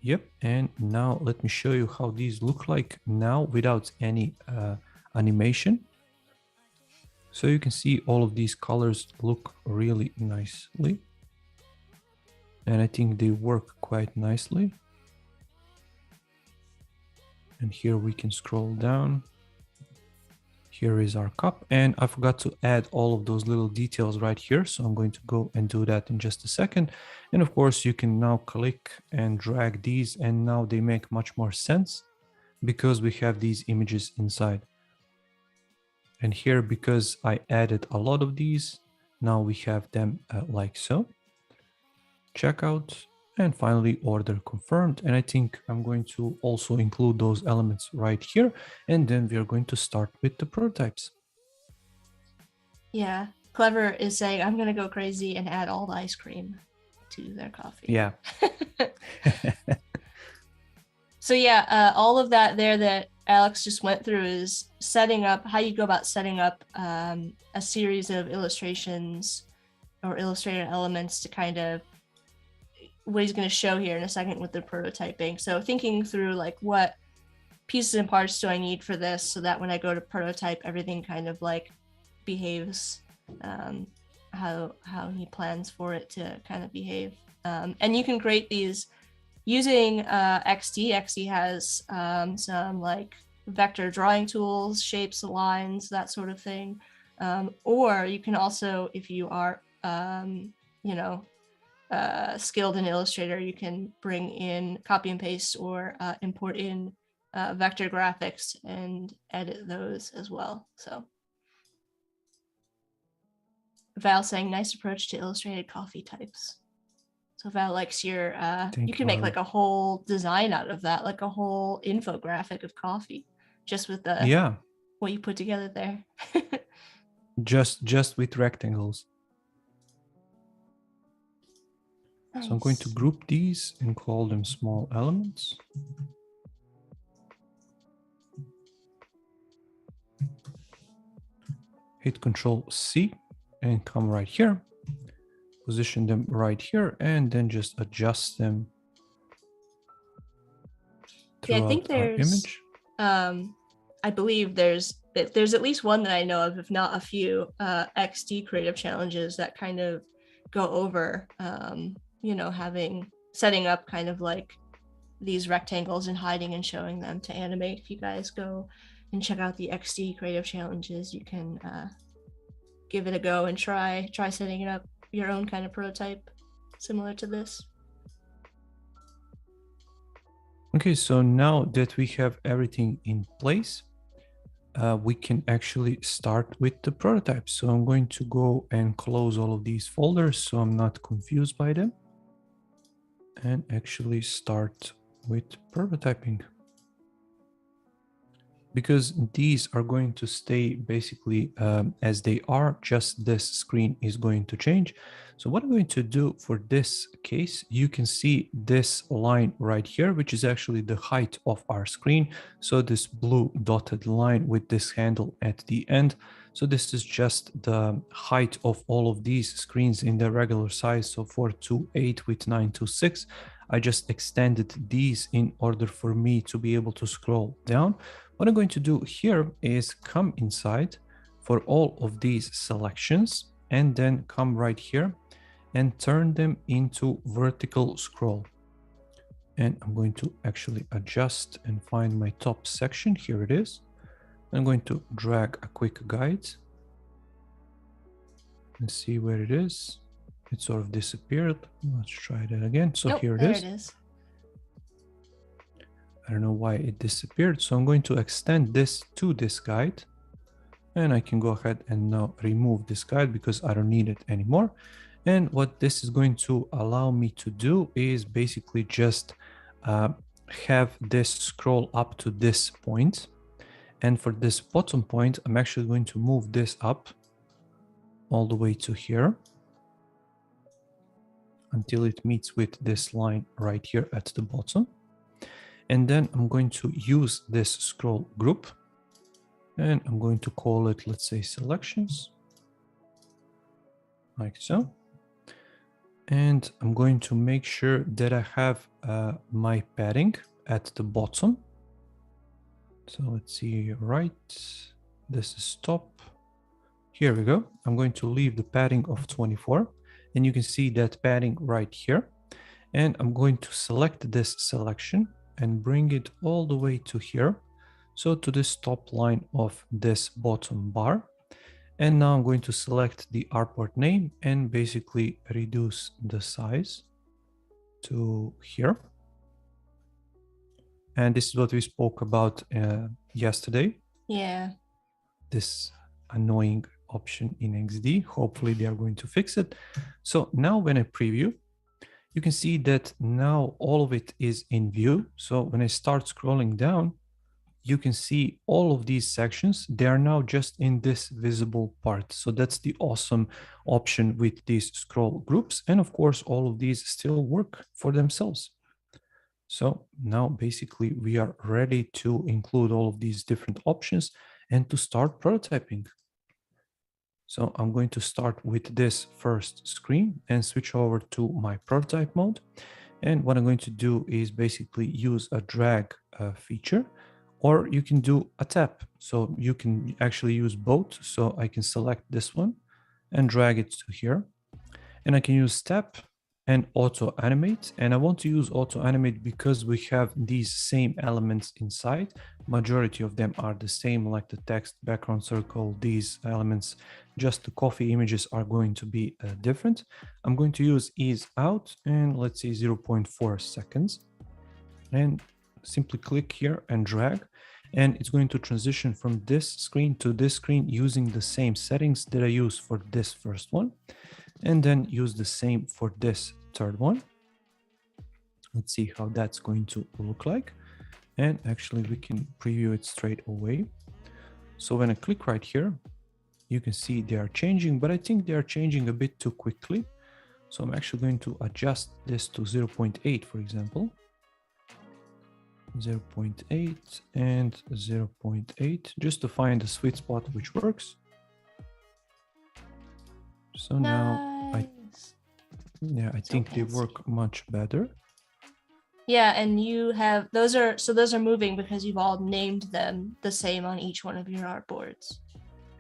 Yep. And now let me show you how these look like now without any animation. So you can see all of these colors look really nicely. And I think they work quite nicely. And here we can scroll down. Here is our cup, and I forgot to add all of those little details right here. So I'm going to go and do that in just a second. And of course you can now click and drag these, and now they make much more sense because we have these images inside. And here, because I added a lot of these, now we have them like so. checkout, and finally order confirmed. And I think I'm going to also include those elements right here. And then we are going to start with the prototypes. Yeah. Clever is saying, I'm going to go crazy and add all the ice cream to their coffee. Yeah. So yeah, all of that there that Alex just went through is setting up how you go about setting up a series of illustrations or Illustrator elements to kind of what he's going to show here in a second with the prototyping. So thinking through like what pieces and parts do I need for this so that when I go to prototype, everything kind of like behaves how he plans for it to kind of behave. And you can create these using XD. XD has some like vector drawing tools, shapes, lines, that sort of thing. Or you can also, if you are, skilled in Illustrator, you can bring in copy and paste or import in vector graphics and edit those as well. So Val saying, nice approach to illustrated coffee types. So Val likes your, you can make like a whole design out of that, like a whole infographic of coffee, just with the what you put together there. just with rectangles. Nice. So I'm going to group these and call them small elements. Hit Control C and come right here. Position them right here and then just adjust them. Yeah, I think there's I believe there's at least one that I know of, if not a few, XD creative challenges that kind of go over setting up kind of like these rectangles and hiding and showing them to animate. If you guys go and check out the XD creative challenges, you can give it a go and try setting it up your own kind of prototype similar to this. Okay, so now that we have everything in place, we can actually start with the prototype. So I'm going to go and close all of these folders so I'm not confused by them, and actually start with prototyping. Because these are going to stay basically as they are, just this screen is going to change. So what I'm going to do for this case, you can see this line right here, which is actually the height of our screen. So this blue dotted line with this handle at the end. So this is just the height of all of these screens in the regular size. So 428 with 926. I just extended these in order for me to be able to scroll down. What I'm going to do here is come inside for all of these selections and then come right here and turn them into vertical scroll. And I'm going to actually adjust and find my top section. Here it is. I'm going to drag a quick guide and see where it is. It sort of disappeared. Let's try that again. So nope, here it is. I don't know why it disappeared. So I'm going to extend this to this guide, and I can go ahead and now remove this guide because I don't need it anymore. And what this is going to allow me to do is basically just have this scroll up to this point. And for this bottom point, I'm actually going to move this up all the way to here until it meets with this line right here at the bottom. And then I'm going to use this scroll group and I'm going to call it, let's say, selections, like so. And I'm going to make sure that I have my padding at the bottom. So let's see, right, this is top. Here we go. I'm going to leave the padding of 24 and you can see that padding right here. And I'm going to select this selection and bring it all the way to here. So to this top line of this bottom bar. And now I'm going to select the artboard name and basically reduce the size to here. And this is what we spoke about yesterday. Yeah. This annoying option in XD. Hopefully they are going to fix it. So now when I preview, you can see that now all of it is in view. So when I start scrolling down, you can see all of these sections, they are now just in this visible part. So that's the awesome option with these scroll groups. And of course, all of these still work for themselves. So now basically we are ready to include all of these different options and to start prototyping. So I'm going to start with this first screen and switch over to my prototype mode. And what I'm going to do is basically use a drag feature, or you can do a tap. So you can actually use both. So I can select this one and drag it to here. And I can use tap and auto animate. And I want to use auto animate because we have these same elements inside. Majority of them are the same, like the text, background circle, these elements. Just the coffee images are going to be different. I'm going to use ease out and let's see 0.4 seconds. And simply click here and drag. And it's going to transition from this screen to this screen using the same settings that I use for this first one. And then use the same for this third one. Let's see how that's going to look like. And actually we can preview it straight away. So when I click right here, you can see they are changing, but I think they are changing a bit too quickly. So I'm actually going to adjust this to 0.8, for example. 0.8 and 0.8, just to find the sweet spot which works. So now I think they work much better. Yeah, and you have those are moving because you've all named them the same on each one of your artboards.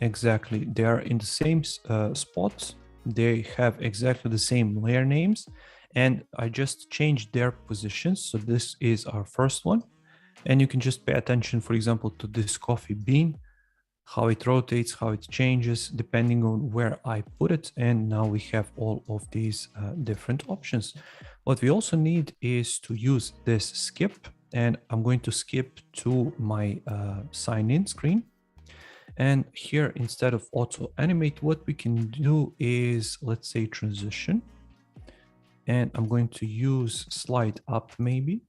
Exactly, they are in the same spot. They have exactly the same layer names, and I just changed their positions. So this is our first one, and you can just pay attention, for example, to this coffee bean, how it rotates, how it changes depending on where I put it. And now we have all of these different options. What we also need is to use this skip, and I'm going to skip to my sign in screen. And here, instead of auto animate, what we can do is, let's say, transition. And I'm going to use slide up maybe.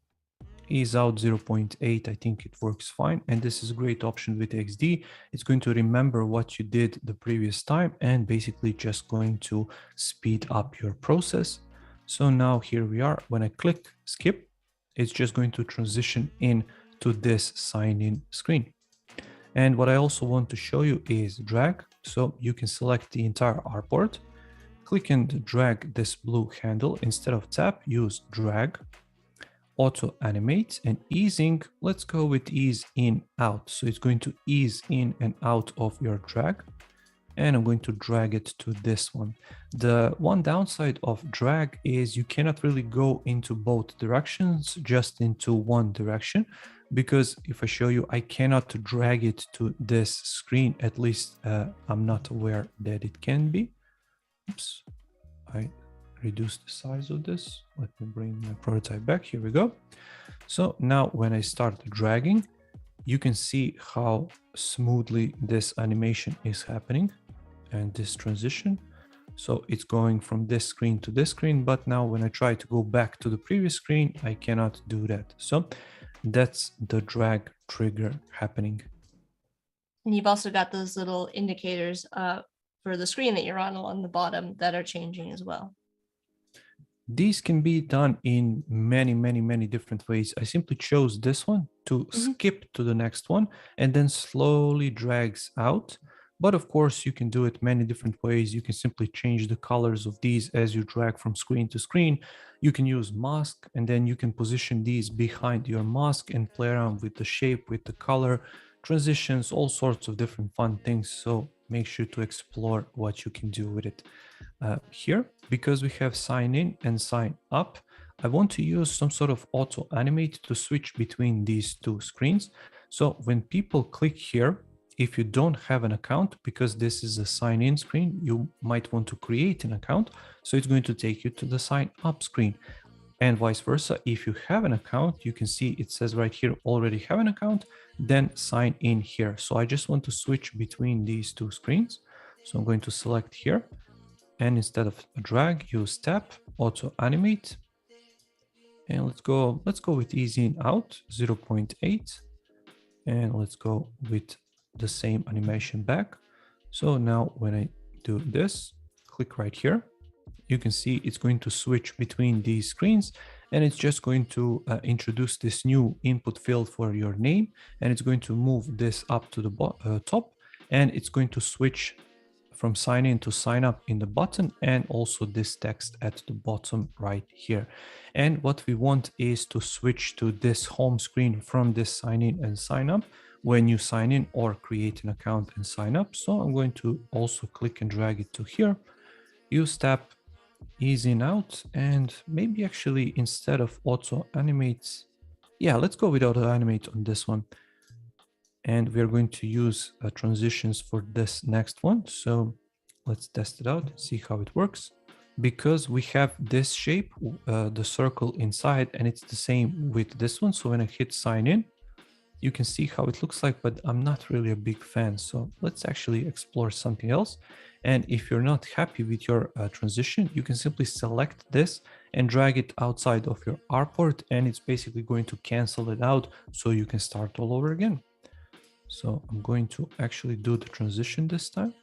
Ease out 0.8, I think it works fine. And this is a great option with XD. It's going to remember what you did the previous time and basically just going to speed up your process. So now here we are. When I click skip, it's just going to transition in to this sign in screen. And what I also want to show you is drag. So you can select the entire artboard, click and drag this blue handle. Instead of tap, use drag. Auto animate and easing, let's go with ease in out. So it's going to ease in and out of your drag, and I'm going to drag it to this one. The one downside of drag is you cannot really go into both directions, just into one direction, because if I show you, I cannot drag it to this screen. At least I'm not aware that it can be. Oops, I reduce the size of this. Let me bring my prototype back. Here we go. So now when I start dragging, you can see how smoothly this animation is happening and this transition. So it's going from this screen to this screen, but now when I try to go back to the previous screen, I cannot do that. So that's the drag trigger happening. And you've also got those little indicators for the screen that you're on along the bottom that are changing as well. These can be done in many different ways. I simply chose this one to skip to the next one and then slowly drags out. But of course, you can do it many different ways. You can simply change the colors of these as you drag from screen to screen. You can use mask, and then you can position these behind your mask and play around with the shape, with the color, transitions, all sorts of different fun things. So make sure to explore what you can do with it. Here, because we have sign in and sign up, I want to use some sort of auto animate to switch between these two screens. So when people click here, if you don't have an account, because this is a sign in screen, you might want to create an account. So it's going to take you to the sign up screen. And vice versa, if you have an account, you can see it says right here, already have an account, then sign in here. So I just want to switch between these two screens. So I'm going to select here, and instead of drag, use tap, auto animate, And let's go with easy in out 0.8. And let's go with the same animation back. So now when I do this, click right here, you can see it's going to switch between these screens, and it's just going to introduce this new input field for your name, and it's going to move this up to the top, and it's going to switch from sign in to sign up in the bottom, and also this text at the bottom right here. And what we want is to switch to this home screen from this sign in and sign up when you sign in or create an account and sign up. So I'm going to also click and drag it to here, use tap ease in out, and maybe actually instead of auto animates, yeah, let's go with auto animate on this one. And we're going to use transitions for this next one. So let's test it out, see how it works. Because we have this shape, the circle inside, and it's the same with this one. So when I hit sign in, you can see how it looks like, but I'm not really a big fan. So let's actually explore something else. And if you're not happy with your transition, you can simply select this and drag it outside of your artboard, and it's basically going to cancel it out so you can start all over again. So I'm going to actually do the transition this time.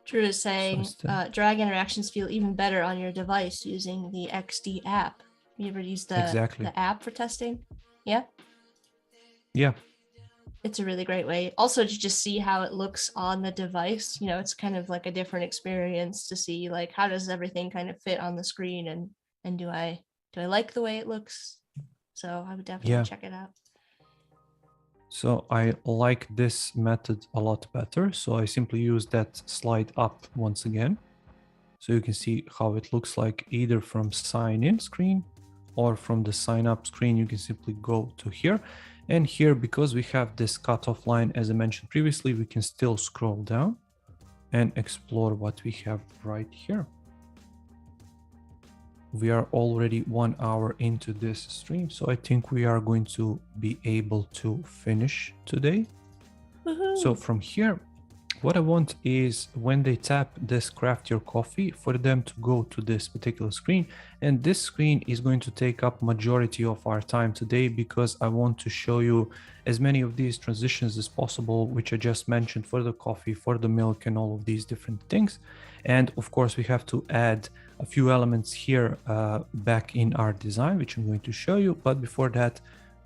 Drew is saying drag interactions feel even better on your device using the XD app. You ever use the app for testing? Yeah? Yeah. It's a really great way. Also, to just see how it looks on the device. You know, it's kind of like a different experience to see like how does everything kind of fit on the screen, and do I like the way it looks? So I would definitely check it out. So I like this method a lot better. So I simply use that slide up once again. So you can see how it looks like either from sign in screen or from the sign up screen. You can simply go to here, and here, because we have this cutoff line, as I mentioned previously, we can still scroll down and explore what we have right here. We are already 1 hour into this stream, so I think we are going to be able to finish today. So from here, what I want is when they tap this craft your coffee, for them to go to this particular screen, and this screen is going to take up majority of our time today because I want to show you as many of these transitions as possible, which I just mentioned for the coffee, for the milk, and all of these different things. And of course we have to add a few elements here back in our design, which I'm going to show you. But before that,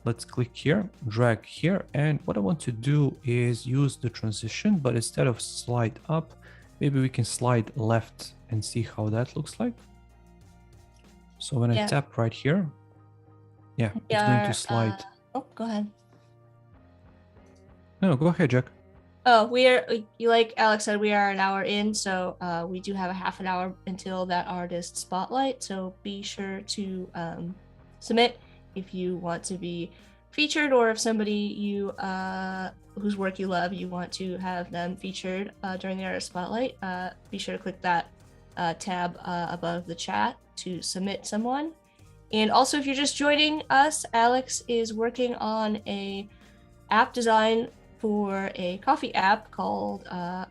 let's click here, drag here, and what I want to do is use the transition, but instead of slide up, maybe we can slide left and see how that looks like. So when I tap right here, it's going to slide. Go ahead. No, go ahead, Jack. Oh, like Alex said, we are an hour in, so we do have a half an hour until that artist spotlight. So be sure to submit if you want to be featured, or if somebody you whose work you love, you want to have them featured during the artist spotlight. Be sure to click that tab above the chat to submit someone. And also, if you're just joining us, Alex is working on a app design for a coffee app called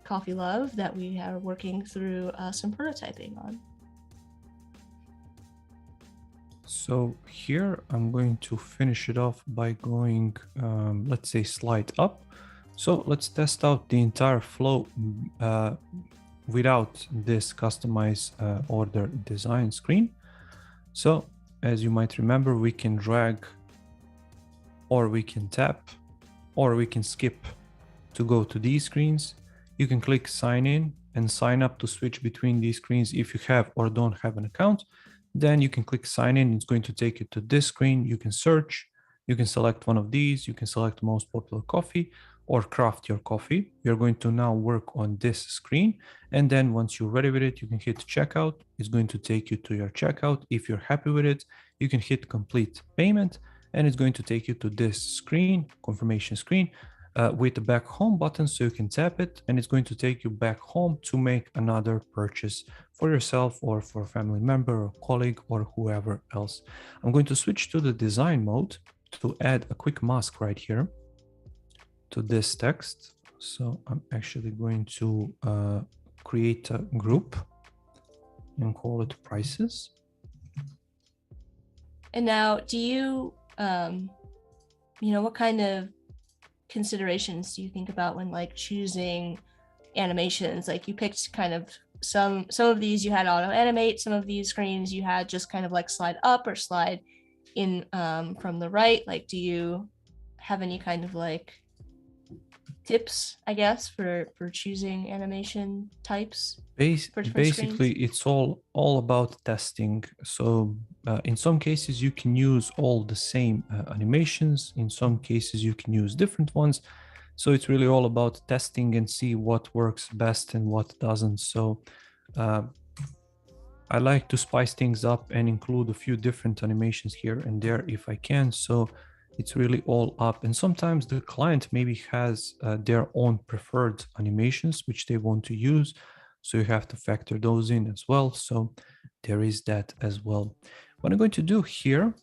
Coffee Love that we are working through some prototyping on. So here I'm going to finish it off by going, let's say, slide up. So let's test out the entire flow without this customize order design screen. So as you might remember, we can drag, or we can tap, or we can skip to go to these screens. You can click sign in and sign up to switch between these screens if you have or don't have an account. Then you can click sign in, it's going to take you to this screen. You can search, you can select one of these, you can select most popular coffee or craft your coffee. You're going to now work on this screen. And then once you're ready with it, you can hit checkout. It's going to take you to your checkout. If you're happy with it, you can hit complete payment, and it's going to take you to this screen, confirmation screen, with the back home button, so you can tap it, and it's going to take you back home to make another purchase for yourself or for a family member or colleague or whoever else. I'm going to switch to the design mode to add a quick mask right here to this text. So I'm actually going to create a group and call it prices. And now, do you, what kind of considerations do you think about when like choosing animations? Like you picked kind of some of these you had auto animate, some of these screens you had just kind of like slide up or slide in from the right. Like, do you have any kind of like tips, I guess, for choosing animation types for different Basically, screens? it's all about testing. So in some cases, you can use all the same animations. In some cases, you can use different ones. So it's really all about testing and see what works best and what doesn't. So I like to spice things up and include a few different animations here and there if I can. So it's really all up. And sometimes the client maybe has their own preferred animations which they want to use. So you have to factor those in as well. So there is that as well. What I'm going to do here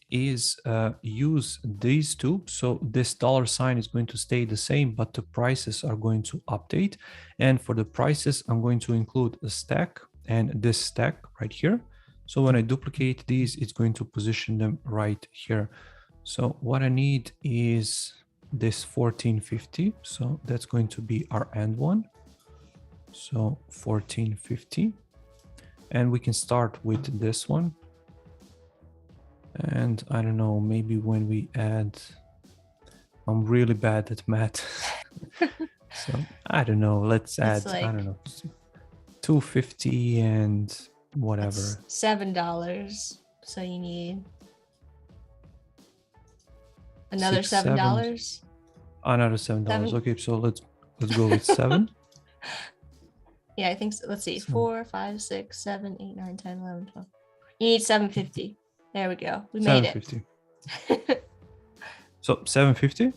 is use these two. So this dollar sign is going to stay the same, but the prices are going to update. And for the prices, I'm going to include a stack and this stack right here. So when I duplicate these, it's going to position them right here. So what I need is this 1450. So that's going to be our end one. So 1450. And we can start with this one. And I don't know, maybe when we add, I'm really bad at math. So I don't know, let's add, Like, I don't know, 250 and whatever. $7. So you need another Six, $7. Another $7. Okay, so let's go with 7. Yeah, I think so. Let's see. So, 4, 5, 6, 7, 8, 9, 10, 11, 12. You need 750. There we go. We made 750. So 750?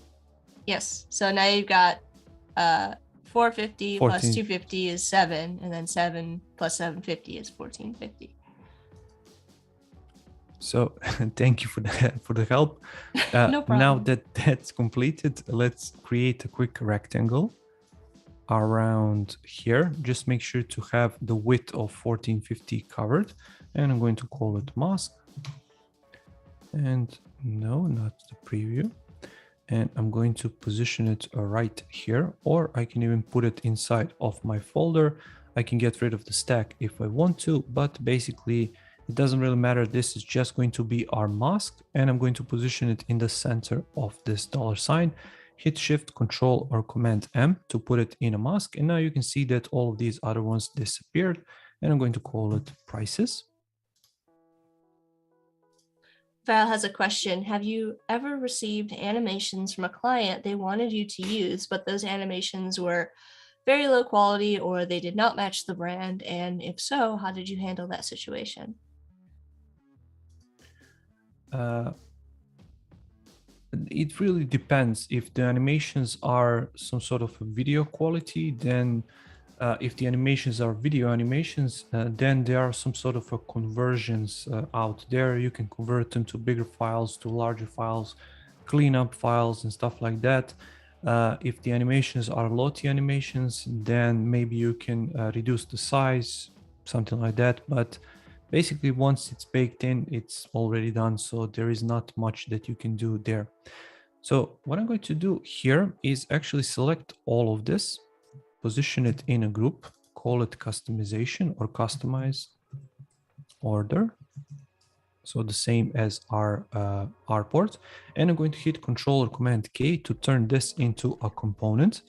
Yes. So now you've got 450 plus 250 is 7, and then 7 plus 750 is 1450. So thank you for the help. No problem. Now that that's completed, let's create a quick rectangle around here. Just make sure to have the width of 1450 covered, and I'm going to call it mask. And no, not the preview. And I'm going to position it right here, or I can even put it inside of my folder. I can get rid of the stack if I want to, but basically it doesn't really matter. This is just going to be our mask, and I'm going to position it in the center of this dollar sign. Hit Shift, Control, or Command M to put it in a mask. And now you can see that all of these other ones disappeared, and I'm going to call it prices. Val has a question. Have you ever received animations from a client they wanted you to use, but those animations were very low quality or they did not match the brand? And if so, how did you handle that situation? It really depends. If the animations are some sort of a video quality, then if the animations are video animations, then there are some sort of a conversions out there. You can convert them to bigger files, to larger files, clean up files and stuff like that. If the animations are Lottie animations, then maybe you can reduce the size, something like that. But basically, once it's baked in, it's already done. So there is not much that you can do there. So what I'm going to do here is actually select all of this, position it in a group, call it customization or customize order. So the same as our port. And I'm going to hit Control or Command K to turn this into a component.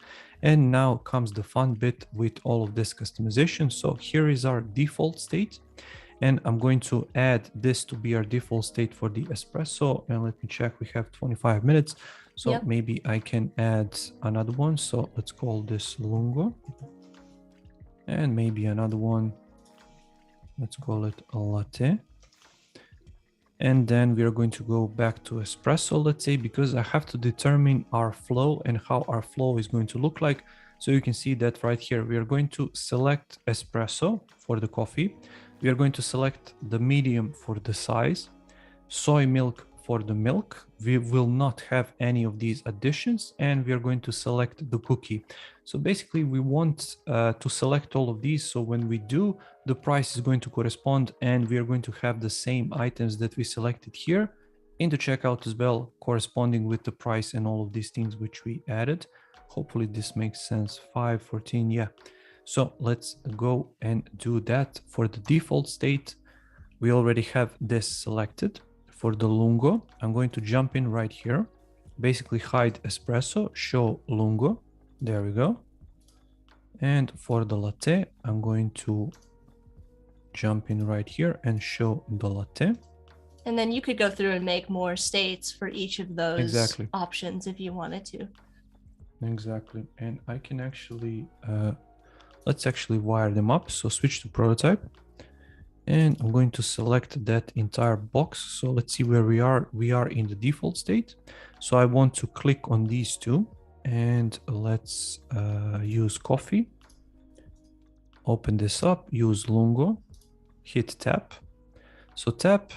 And now comes the fun bit with all of this customization. So here is our default state. And I'm going to add this to be our default state for the espresso. And let me check, we have 25 minutes. So yep, maybe I can add another one. So let's call this lungo. And maybe another one. Let's call it a latte. And then we are going to go back to espresso, let's say, because I have to determine our flow and how our flow is going to look like. So you can see that right here, we are going to select espresso for the coffee. We are going to select the medium for the size, soy milk for the milk, we will not have any of these additions, and we are going to select the cookie. So basically we want to select all of these. So when we do, the price is going to correspond, and we are going to have the same items that we selected here in the checkout as well, corresponding with the price and all of these things which we added. Hopefully this makes sense. 514, yeah. So let's go and do that. For the default state, we already have this selected. For the lungo, I'm going to jump in right here, basically hide espresso, show lungo. There we go. And for the latte, I'm going to jump in right here and show the latte. And then you could go through and make more states for each of those Exactly. options if you wanted to. Exactly. And I can actually, let's actually wire them up. So switch to prototype. And I'm going to select that entire box. So let's see where we are. We are in the default state. So I want to click on these two, and let's use coffee. Open this up, use lungo, hit tap. So tap,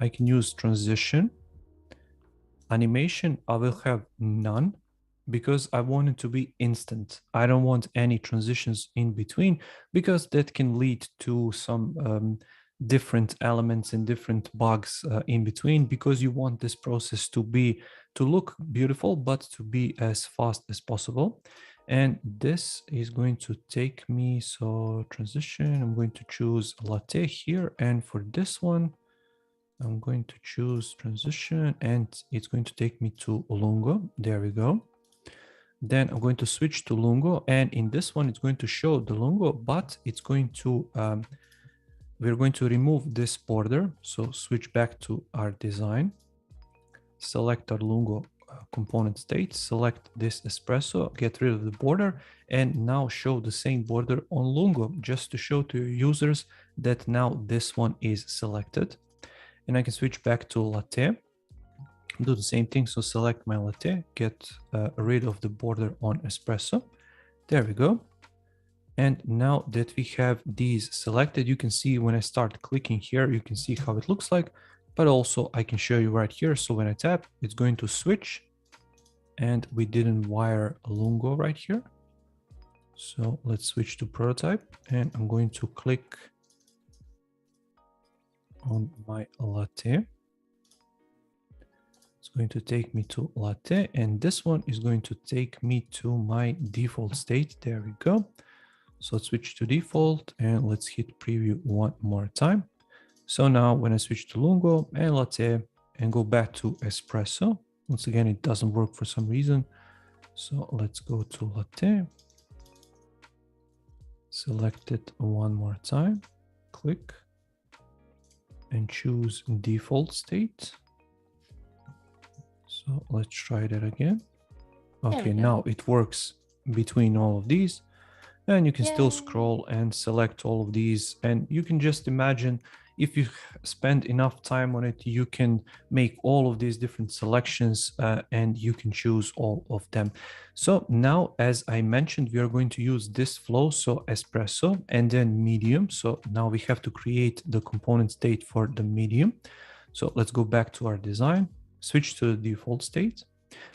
I can use transition. Animation, I will have none, because I want it to be instant. I don't want any transitions in between, because that can lead to some different elements and different bugs in between, because you want this process to look beautiful, but to be as fast as possible. And this is going to take me, so transition, I'm going to choose latte here. And for this one, I'm going to choose transition, and it's going to take me to lungo. There we go. Then I'm going to switch to lungo, and in this one, it's going to show the lungo, but it's going to, we're going to remove this border. So switch back to our design, select our lungo component state, select this espresso, get rid of the border, and now show the same border on lungo, just to show to your users that now this one is selected. And I can switch back to latte, do the same thing. So select my latte, get rid of the border on espresso. There we go. And now that we have these selected, you can see when I start clicking here, you can see how it looks like, but also I can show you right here. So when I tap, it's going to switch, and we didn't wire a lungo right here. So let's switch to prototype, and I'm going to click on my latte. It's going to take me to latte, and this one is going to take me to my default state. There we go. So let's switch to default, and let's hit preview one more time. So now when I switch to lungo and latte and go back to espresso, once again, it doesn't work for some reason. So let's go to latte, select it one more time, click, and choose default state. So let's try that again. Okay, now it works between all of these, and you can still scroll and select all of these. And you can just imagine, if you spend enough time on it, you can make all of these different selections and you can choose all of them. So now, as I mentioned, we are going to use this flow, so espresso and then medium. So now we have to create the component state for the medium. So let's go back to our design, switch to the default state,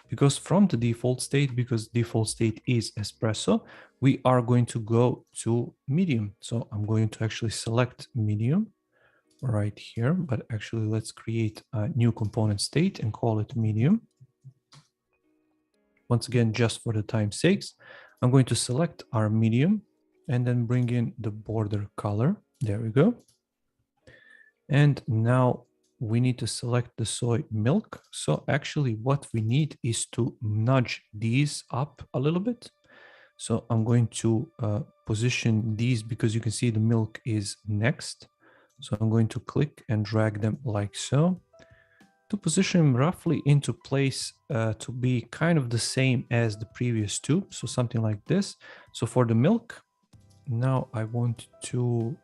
because from the default state, because default state is espresso, we are going to go to medium. So I'm going to actually select medium right here, but actually let's create a new component state and call it medium. Once again, just for the time's sakes, I'm going to select our medium and then bring in the border color. There we go. And now we need to select the soy milk. So actually what we need is to nudge these up a little bit. So I'm going to position these, because you can see the milk is next. So I'm going to click and drag them like so, to position them roughly into place to be kind of the same as the previous two. So something like this. So for the milk, now I want to,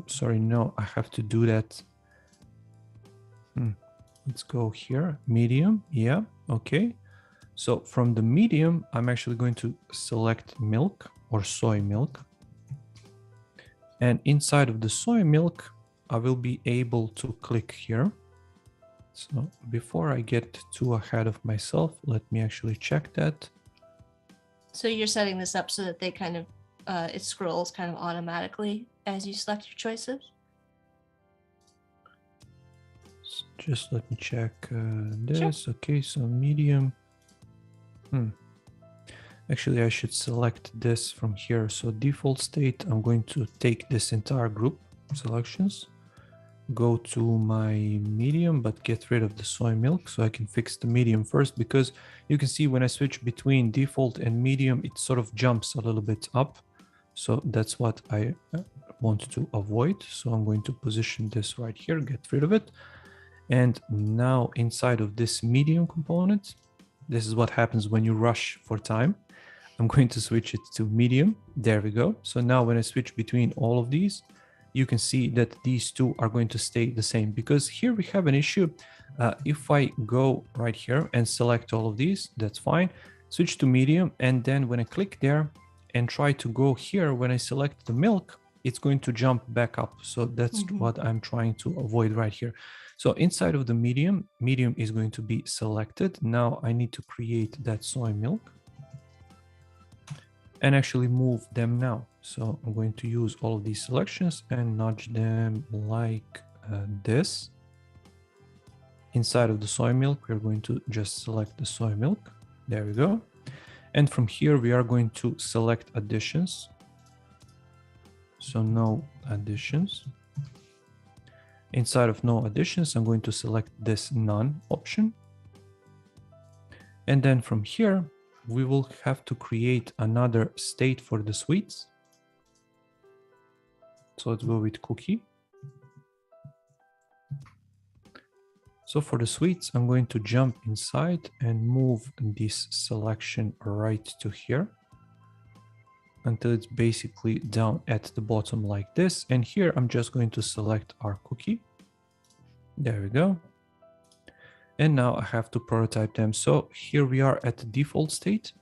sorry, no, I have to do that. Let's go here, medium, yeah, okay. So from the medium, I'm actually going to select milk or soy milk. And inside of the soy milk, I will be able to click here, So before I get too ahead of myself, let me actually check that. So you're setting this up so that they kind of, it scrolls kind of automatically as you select your choices? Just let me check this. Sure. Okay, so medium. Actually, I should select this from here. So default state, I'm going to take this entire group selections, go to my medium, but get rid of the soy milk so I can fix the medium first, because you can see when I switch between default and medium, it sort of jumps a little bit up. So that's what I want to avoid. So I'm going to position this right here, get rid of it. And now inside of this medium component, this is what happens when you rush for time. I'm going to switch it to medium. There we go. So now when I switch between all of these, you can see that these two are going to stay the same, because here we have an issue. If I go right here and select all of these, that's fine. Switch to medium. And then when I click there and try to go here, when I select the milk, it's going to jump back up. So that's what I'm trying to avoid right here. So inside of the medium is going to be selected. Now I need to create that soy milk and actually move them now. So I'm going to use all of these selections and nudge them like this. Inside of the soy milk, we're going to just select the soy milk. There we go. And from here, we are going to select additions. So no additions. Inside of no additions, I'm going to select this none option. And then from here, we will have to create another state for the sweets. So let's go with cookie. So for the sweets, I'm going to jump inside and move this selection right to here until it's basically down at the bottom like this. And here I'm just going to select our cookie. There we go. And now I have to prototype them. So here we are at the default state.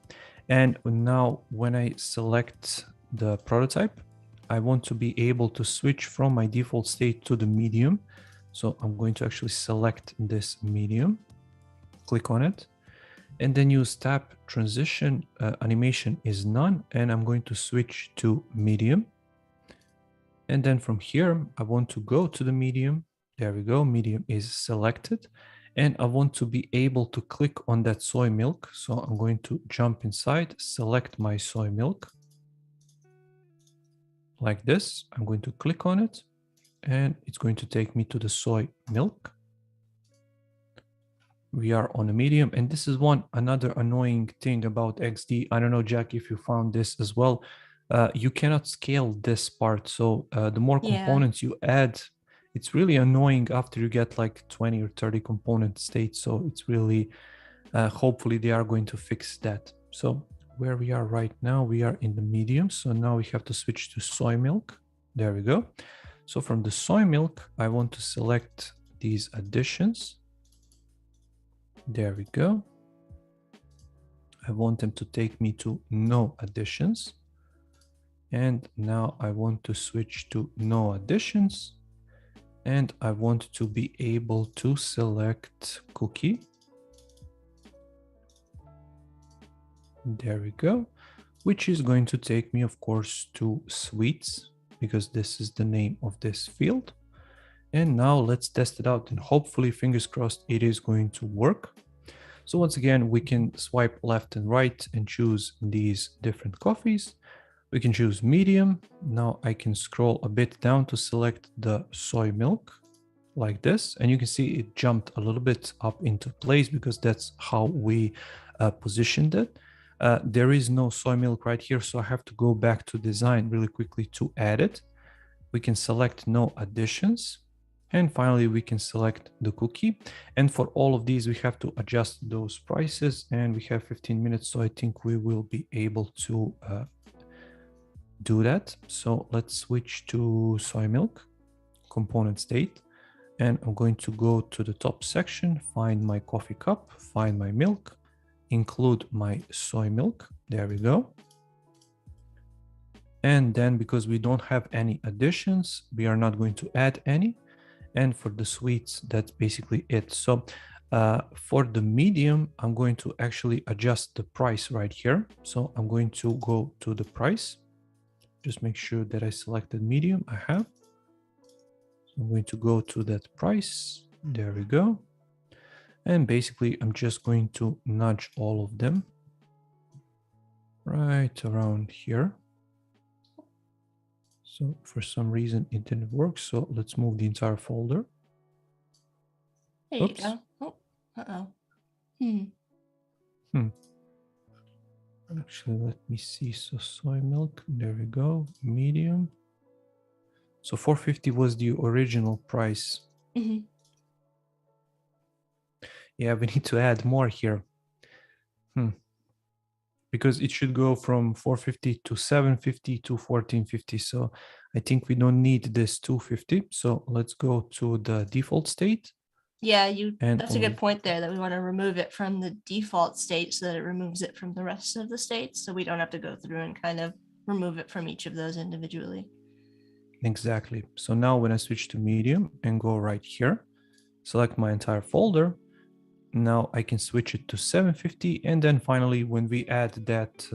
And now when I select the prototype, I want to be able to switch from my default state to the medium. So I'm going to actually select this medium, click on it, and then use tab transition animation is none. And I'm going to switch to medium. And then from here, I want to go to the medium. There we go. Medium is selected. And I want to be able to click on that soy milk. So I'm going to jump inside, select my soy milk. Like this. I'm going to click on it. And it's going to take me to the soy milk. We are on a medium. And this is another annoying thing about XD. I don't know, Jack, if you found this as well. You cannot scale this part. So the more components you add, it's really annoying after you get like 20 or 30 component states. So it's really, hopefully they are going to fix that. So where we are right now, we are in the medium. So now we have to switch to soy milk. There we go. So from the soy milk, I want to select these additions. There we go. I want them to take me to no additions. And now I want to switch to no additions. And I want to be able to select cookie. There we go. Which is going to take me, of course, to sweets, because this is the name of this field. And now let's test it out, and hopefully, fingers crossed, it is going to work. So once again, we can swipe left and right and choose these different coffees. We can choose medium. Now I can scroll a bit down to select the soy milk like this. And you can see it jumped a little bit up into place because that's how we positioned it. There is no soy milk right here, so I have to go back to design really quickly to add it. We can select no additions. And finally, we can select the cookie. And for all of these, we have to adjust those prices. And we have 15 minutes, so I think we will be able to do that. So let's switch to soy milk, component state. And I'm going to go to the top section, find my coffee cup, find my milk, include my soy milk. There we go. And then because we don't have any additions, we are not going to add any. And for the suites, that's basically it. So for the medium, I'm going to actually adjust the price right here. So I'm going to go to the price. Just make sure that I selected medium. I have. So I'm going to go to that price. There we go. And basically, I'm just going to nudge all of them right around here. So for some reason, it didn't work. So let's move the entire folder. There you go. Oh, uh-oh. Actually, let me see. So soy milk, there we go, medium. So 450 was the original price. Yeah, we need to add more here. Because it should go from 450 to 750 to 1450. So I think we don't need this 250. So let's go to the default state. Yeah, that's a good point there, that we want to remove it from the default state so that it removes it from the rest of the states. So we don't have to go through and kind of remove it from each of those individually. Exactly. So now when I switch to medium and go right here, select my entire folder, now I can switch it to 750. And then finally, when we add that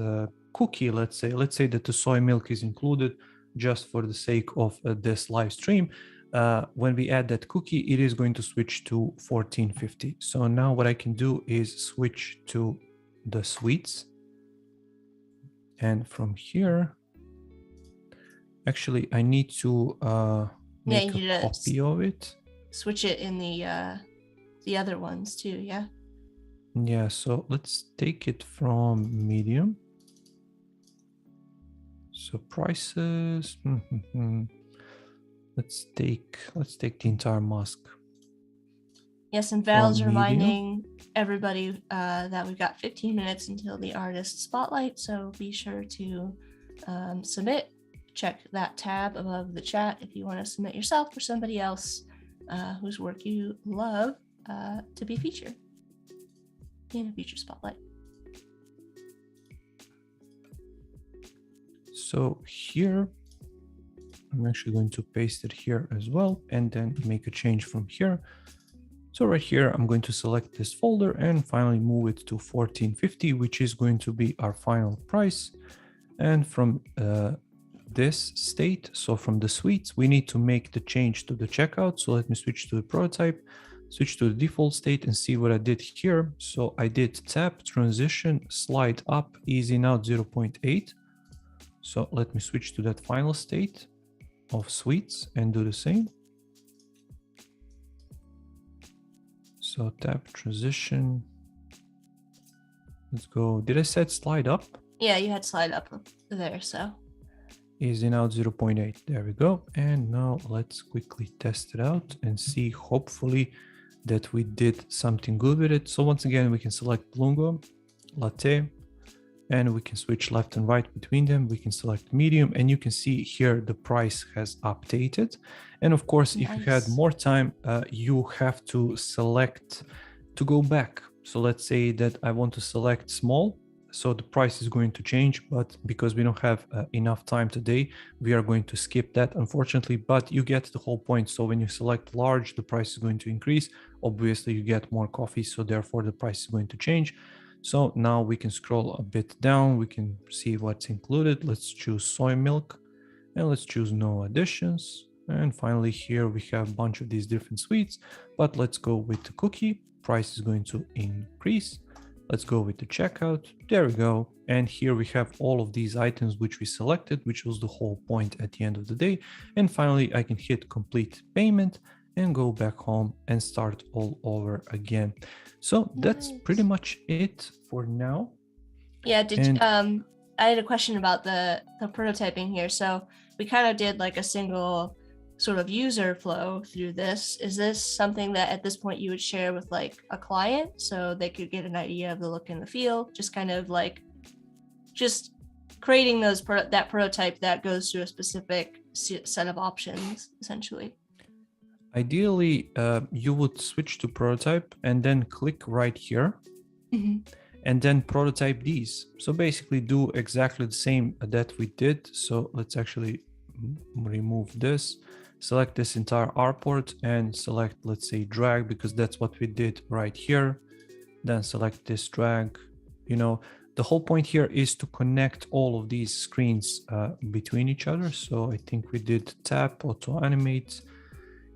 cookie, let's say that the soy milk is included just for the sake of this live stream. When we add that cookie, it is going to switch to 1450. So now what I can do is switch to the sweets. And from here, actually, I need to make a copy of it. Switch it in the other ones too, yeah? Yeah, so let's take it from medium. So prices. Let's take the entire mask. Yes, and Val's reminding everybody that we've got 15 minutes until the artist spotlight, so be sure to submit. Check that tab above the chat if you want to submit yourself or somebody else whose work you love to be featured in a future spotlight. So here, I'm actually going to paste it here as well, and then make a change from here. So right here, I'm going to select this folder and finally move it to 1450, which is going to be our final price. And from this state, so from the suites, we need to make the change to the checkout. So let me switch to the prototype, switch to the default state and see what I did here. So I did tap, transition, slide up, easy out 0.8. So let me switch to that final state of suites and do the same. So tap, transition. Let's go. Did I set slide up? Yeah, you had slide up there, so. Easy out 0.8. There we go. And now let's quickly test it out and see, hopefully, that we did something good with it. So once again, we can select lungo, latte, and we can switch left and right between them. We can select medium, and you can see here the price has updated. And of course, if you had more time, you have to select to go back. So let's say that I want to select small. So the price is going to change, but because we don't have enough time today, we are going to skip that, unfortunately, but you get the whole point. So when you select large, the price is going to increase. Obviously, you get more coffee, so therefore the price is going to change. So now we can scroll a bit down. We can see what's included. Let's choose soy milk and let's choose no additions. And finally, here we have a bunch of these different sweets, but let's go with the cookie. Price is going to increase. Let's go with the checkout. There we go. And here we have all of these items which we selected, which was the whole point at the end of the day. And finally, I can hit complete payment and go back home and start all over again. So that's pretty much it for now. Yeah, I had a question about the prototyping here. So we kind of did like a single sort of user flow through this. Is this something that at this point you would share with like a client so they could get an idea of the look and the feel, just kind of like just creating those that prototype that goes through a specific set of options essentially? Ideally, you would switch to prototype and then click right here and then prototype these. So basically do exactly the same that we did. So let's actually remove this select this entire artboard and select, let's say, drag, because that's what we did right here. Then select this drag. You know, the whole point here is to connect all of these screens between each other. So I think we did tap, auto animate,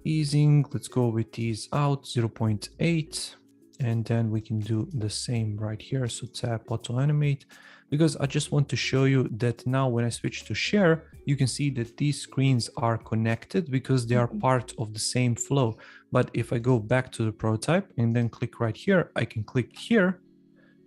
easing. Let's go with ease out 0.8. And then we can do the same right here. So tap, auto animate, because I just want to show you that now when I switch to share, you can see that these screens are connected because they are part of the same flow. But if I go back to the prototype and then click right here, I can click here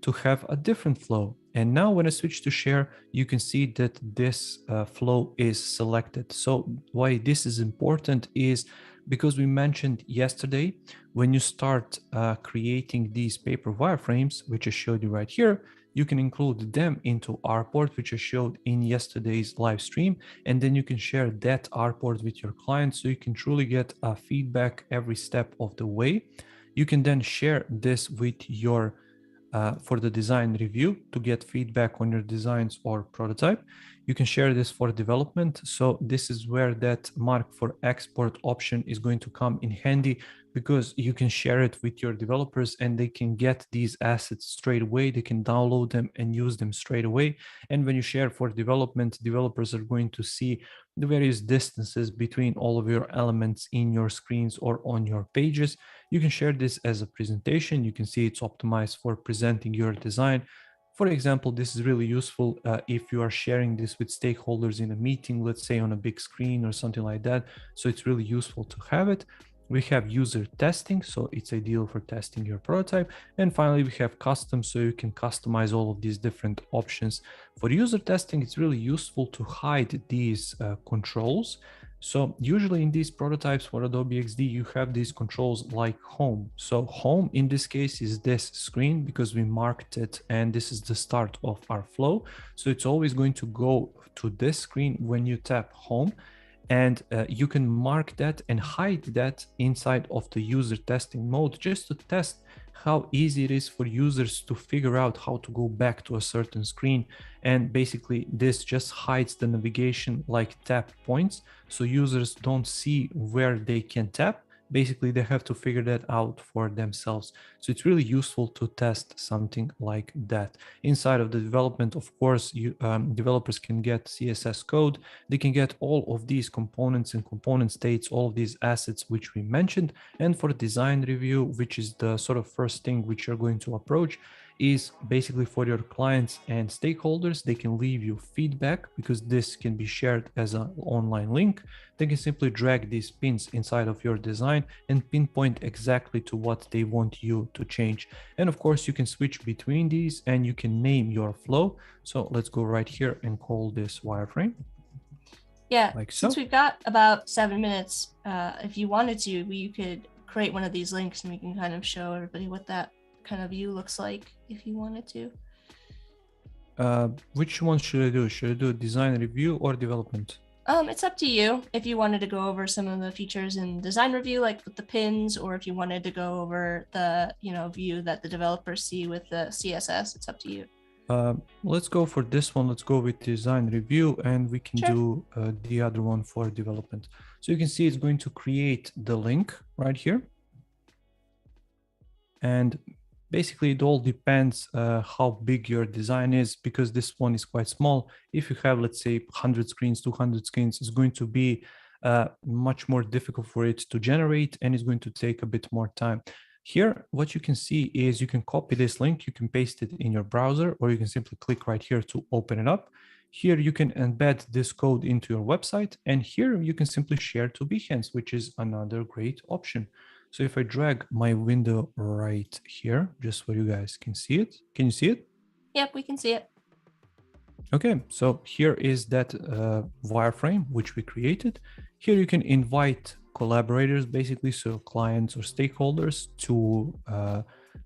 to have a different flow. And now when I switch to share, you can see that this flow is selected. So why this is important is because we mentioned yesterday, when you start creating these paper wireframes, which I showed you right here, you can include them into artboard, which I showed in yesterday's live stream, and then you can share that artboard with your client, so you can truly get feedback every step of the way. You can then share this with your for the design review to get feedback on your designs or prototype. You can share this for development. So this is where that mark for export option is going to come in handy, because you can share it with your developers and they can get these assets straight away. They can download them and use them straight away. And when you share for development, developers are going to see the various distances between all of your elements in your screens or on your pages. You can share this as a presentation. You can see it's optimized for presenting your design. For example, this is really useful if you are sharing this with stakeholders in a meeting, let's say on a big screen or something like that. So it's really useful to have it. We have user testing, so it's ideal for testing your prototype. And finally, we have custom, so you can customize all of these different options. For user testing, it's really useful to hide these controls. So usually in these prototypes for Adobe XD, you have these controls like home. So home in this case is this screen because we marked it and this is the start of our flow. So it's always going to go to this screen when you tap home. And you can mark that and hide that inside of the user testing mode, just to test how easy it is for users to figure out how to go back to a certain screen. And basically this just hides the navigation like tap points, so users don't see where they can tap. Basically they have to figure that out for themselves. So it's really useful to test something like that. Inside of the development, of course, developers can get CSS code. They can get all of these components and component states, all of these assets which we mentioned. And for design review, which is the sort of first thing which you're going to approach, is basically for your clients and stakeholders. They can leave you feedback because this can be shared as an online link. They can simply drag these pins inside of your design and pinpoint exactly to what they want you to change. And of course, you can switch between these and you can name your flow. So let's go right here and call this wireframe. Yeah, like so. Since we've got about 7 minutes, if you wanted to, you could create one of these links and we can kind of show everybody what that kind of view looks like if you wanted to. Which one should I do? Should I do design review or development? It's up to you if you wanted to go over some of the features in design review, like with the pins, or if you wanted to go over the view that the developers see with the CSS. It's up to you. Let's go for this one. Let's go with design review and we can do the other one for development. So you can see it's going to create the link right here. And basically it all depends how big your design is, because this one is quite small. If you have, let's say, 100 screens, 200 screens, it's going to be much more difficult for it to generate and it's going to take a bit more time. Here, what you can see is you can copy this link, you can paste it in your browser, or you can simply click right here to open it up. Here you can embed this code into your website, and here you can simply share to Behance, which is another great option. So if I drag my window right here, just so you guys can see it. Can you see it? Yep, we can see it. Okay, so here is that wireframe which we created. Here you can invite collaborators, basically, so clients or stakeholders, to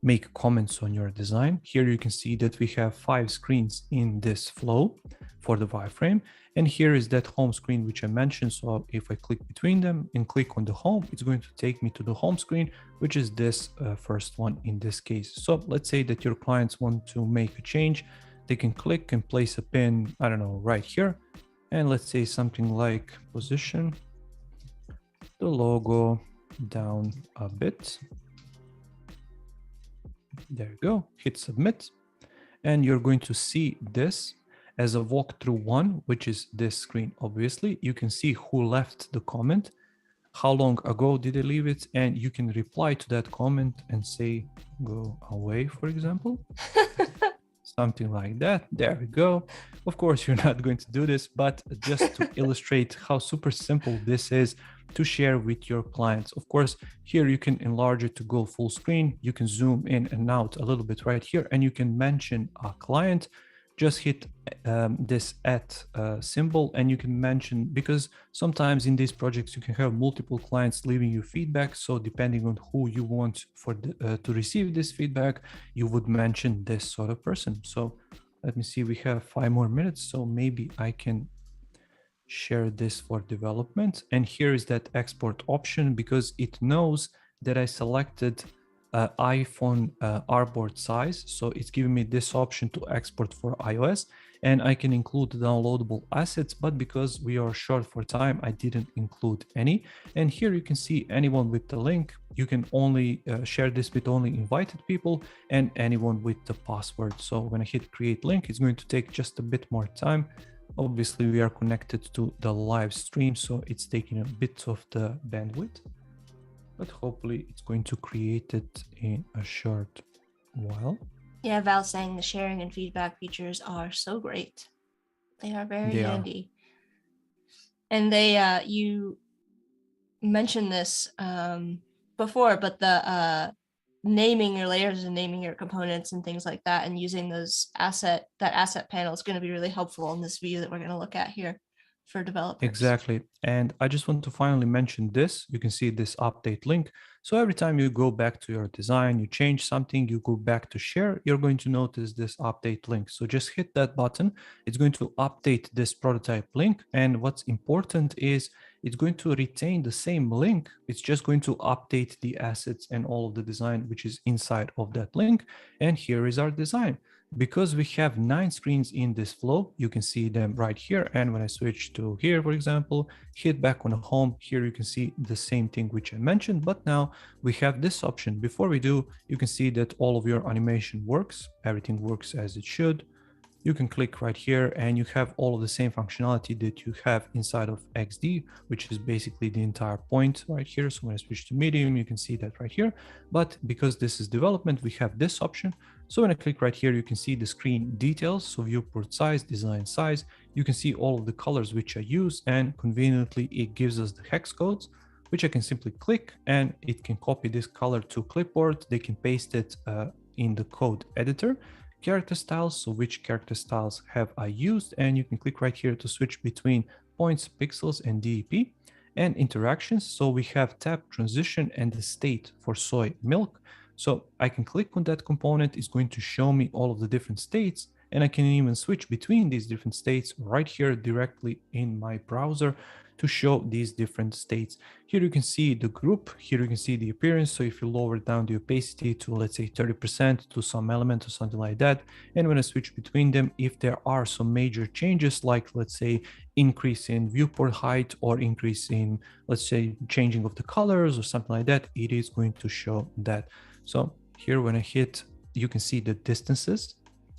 make comments on your design. Here you can see that we have 5 screens in this flow for the wireframe. And here is that home screen which I mentioned. So if I click between them and click on the home, it's going to take me to the home screen, which is this first one in this case. So let's say that your clients want to make a change. They can click and place a pin, I don't know, right here. And let's say something like position the logo down a bit. There you go, hit submit. And you're going to see this as a walkthrough one, which is this screen. Obviously, you can see who left the comment, how long ago did they leave it, and you can reply to that comment and say, go away, for example. Something like that. There we go. Of course, you're not going to do this, but just to illustrate how super simple this is to share with your clients. Of course, here you can enlarge it to go full screen. You can zoom in and out a little bit right here, and you can mention a client. Just hit this at symbol, and you can mention, because sometimes in these projects you can have multiple clients leaving you feedback. So depending on who you want for to receive this feedback, you would mention this sort of person. So let me see, we have 5 more minutes, so maybe I can share this for development. And here is that export option, because it knows that I selected iPhone artboard size. So it's giving me this option to export for iOS, and I can include downloadable assets, but because we are short for time, I didn't include any. And here you can see anyone with the link. You can only share this with only invited people and anyone with the password. So when I hit create link, it's going to take just a bit more time. Obviously, we are connected to the live stream, so it's taking a bit of the bandwidth, but hopefully it's going to create it in a short while. Yeah, Val saying the sharing and feedback features are so great. They are very handy. And they, you mentioned this before, but the naming your layers and naming your components and things like that, and using those asset panel is going to be really helpful in this view that we're going to look at here for developers. Exactly. And I just want to finally mention this. You can see this update link. So every time you go back to your design, you change something, you go back to share, you're going to notice this update link. So just hit that button. It's going to update this prototype link. And what's important is it's going to retain the same link. It's just going to update the assets and all of the design, which is inside of that link. And here is our design. Because we have 9 screens in this flow, you can see them right here. And when I switch to here, for example, hit back on the home, here you can see the same thing which I mentioned, but now we have this option. Before we do, you can see that all of your animation works. Everything works as it should. You can click right here and you have all of the same functionality that you have inside of XD, which is basically the entire point right here. So when I switch to medium, you can see that right here. But because this is development, we have this option. So when I click right here, you can see the screen details. So viewport size, design size, you can see all of the colors which I use, and conveniently it gives us the hex codes, which I can simply click and it can copy this color to clipboard. They can paste it in the code editor. Character styles, so which character styles have I used, and you can click right here to switch between points, pixels, and DEP. And interactions, so we have tab, transition, and the state for soy milk. So I can click on that component, it's going to show me all of the different states, and I can even switch between these different states right here directly in my browser to show these different states. Here you can see the group, here you can see the appearance. So if you lower down the opacity to, let's say, 30% to some element or something like that, and when I switch between them, if there are some major changes, like let's say increase in viewport height or increase in, let's say, changing of the colors or something like that, it is going to show that. So here when I hit, you can see the distances.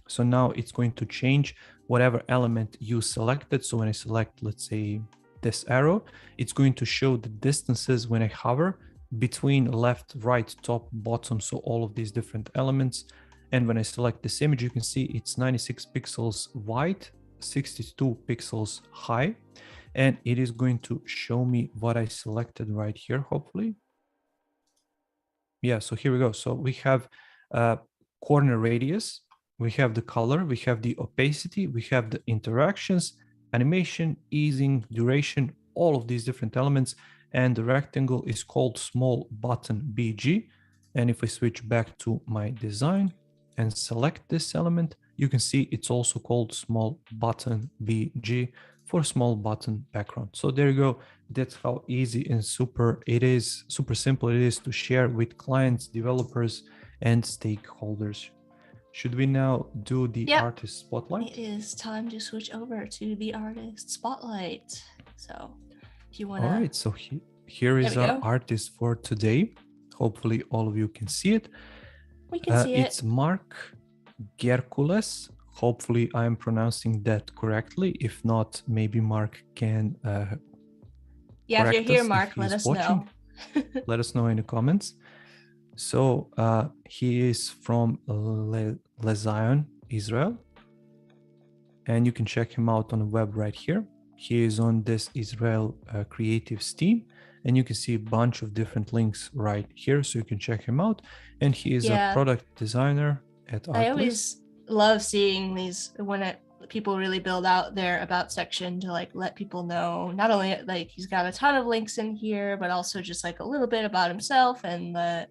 So now it's going to change whatever element you selected. So when I select, let's say, this arrow, it's going to show the distances when I hover between left, right, top, bottom, so all of these different elements. And when I select this image, you can see it's 96 pixels wide, 62 pixels high, and it is going to show me what I selected right here, hopefully. Yeah, so here we go. So we have corner radius, we have the color, we have the opacity, we have the interactions, animation, easing, duration, all of these different elements. And the rectangle is called small button BG. And if I switch back to my design and select this element, you can see it's also called small button BG for small button background. So there you go. That's how easy and super simple it is to share with clients, developers, and stakeholders. Should we now do the artist spotlight? It is time to switch over to the artist spotlight. So if you want to... All right, so here is There we our go. artist for today. Hopefully all of you can see it. We can see it. It's Mark Gerkules. Hopefully I'm pronouncing that correctly. If not, maybe Mark can Yeah, if you're correct here, us Mark, if let he's us watching. know. Let us know in the comments. So he is from Lezion, Israel. And you can check him out on the web right here. He is on this Israel Creatives team. And you can see a bunch of different links right here. So you can check him out. And he is a product designer at Artlist. I always love seeing these when people really build out their about section to like let people know not only like he's got a ton of links in here, but also just like a little bit about himself and the,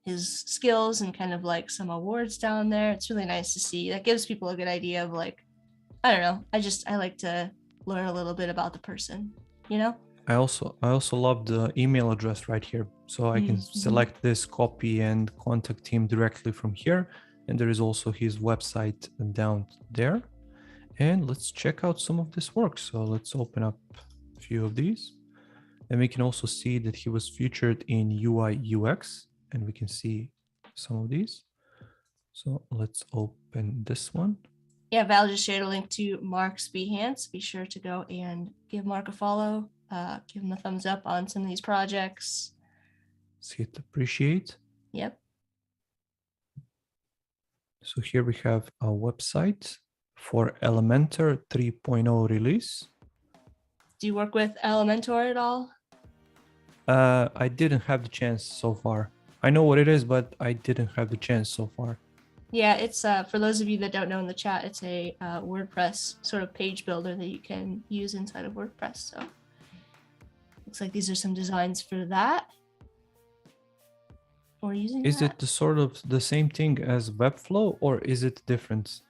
his skills and kind of like some awards down there. It's really nice to see. That gives people a good idea of like, I don't know. I like to learn a little bit about the person, I also love the email address right here. So I can select this, copy and contact him directly from here. And there is also his website down there. And let's check out some of this work. So let's open up a few of these. And we can also see that he was featured in UI UX. And we can see some of these. So let's open this one. Yeah, Val just shared a link to Mark's Behance. Be sure to go and give Mark a follow. Give him a thumbs up on some of these projects. Let's hit appreciate. Yep. So here we have a website for Elementor 3.0 release. Do you work with Elementor at all? I didn't have the chance so far. I know what it is, but I didn't have the chance so far. Yeah, it's for those of you that don't know in the chat, it's a WordPress sort of page builder that you can use inside of WordPress. So looks like these are some designs for that. Or using Is it the sort of the same thing as Webflow or is it different?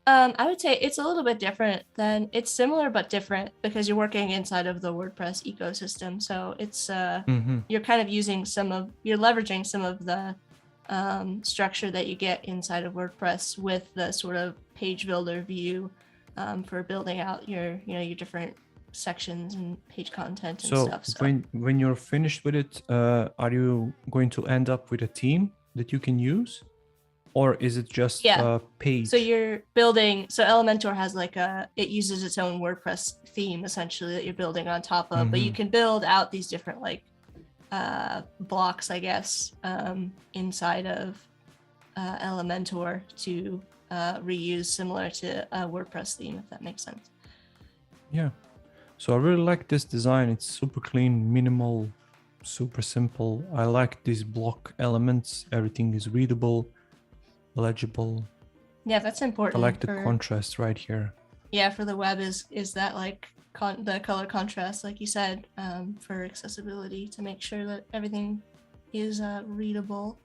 I would say it's a little bit different than it's similar but different because you're working inside of the WordPress ecosystem. So it's you're kind of using you're leveraging some of the structure that you get inside of WordPress with the sort of page builder view for building out your different sections and page content and stuff. So when you're finished with it, are you going to end up with a theme that you can use? Or is it just a page? So you're building, so Elementor has like it uses its own WordPress theme essentially that you're building on top of, but you can build out these different like blocks, I guess, inside of Elementor to reuse similar to a WordPress theme, if that makes sense. Yeah. So I really like this design. It's super clean, minimal, super simple. I like these block elements. Everything is readable, legible. Yeah, that's important. I like the contrast right here. Yeah, for the web is that like the color contrast, like you said, for accessibility to make sure that everything is readable.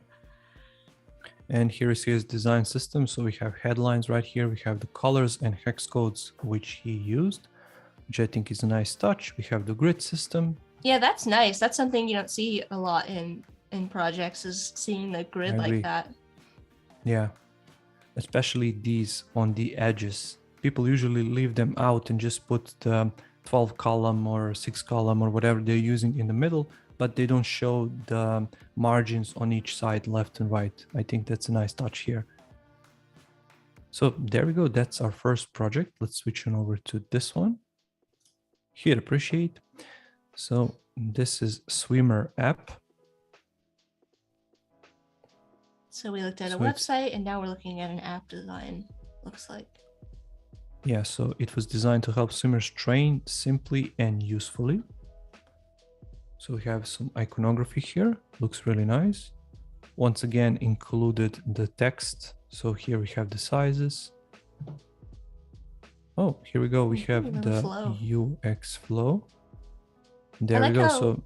And here is his design system. So we have headlines right here. We have the colors and hex codes which he used, which I think is a nice touch. We have the grid system. Yeah, that's nice. That's something you don't see a lot in projects, is seeing the grid like that. Yeah, especially these on the edges. People usually leave them out and just put the 12 column or 6 column or whatever they're using in the middle, but they don't show the margins on each side, left and right. I think that's a nice touch here. So there we go. That's our first project. Let's switch on over to this one. Here, appreciate. So this is Swimmer app. So we looked at a website and now we're looking at an app design, looks like. Yeah, so it was designed to help swimmers train simply and usefully. So we have some iconography here, looks really nice. Once again, included the text. So here we have the sizes. Oh, here we go. We have the UX flow. There we go. So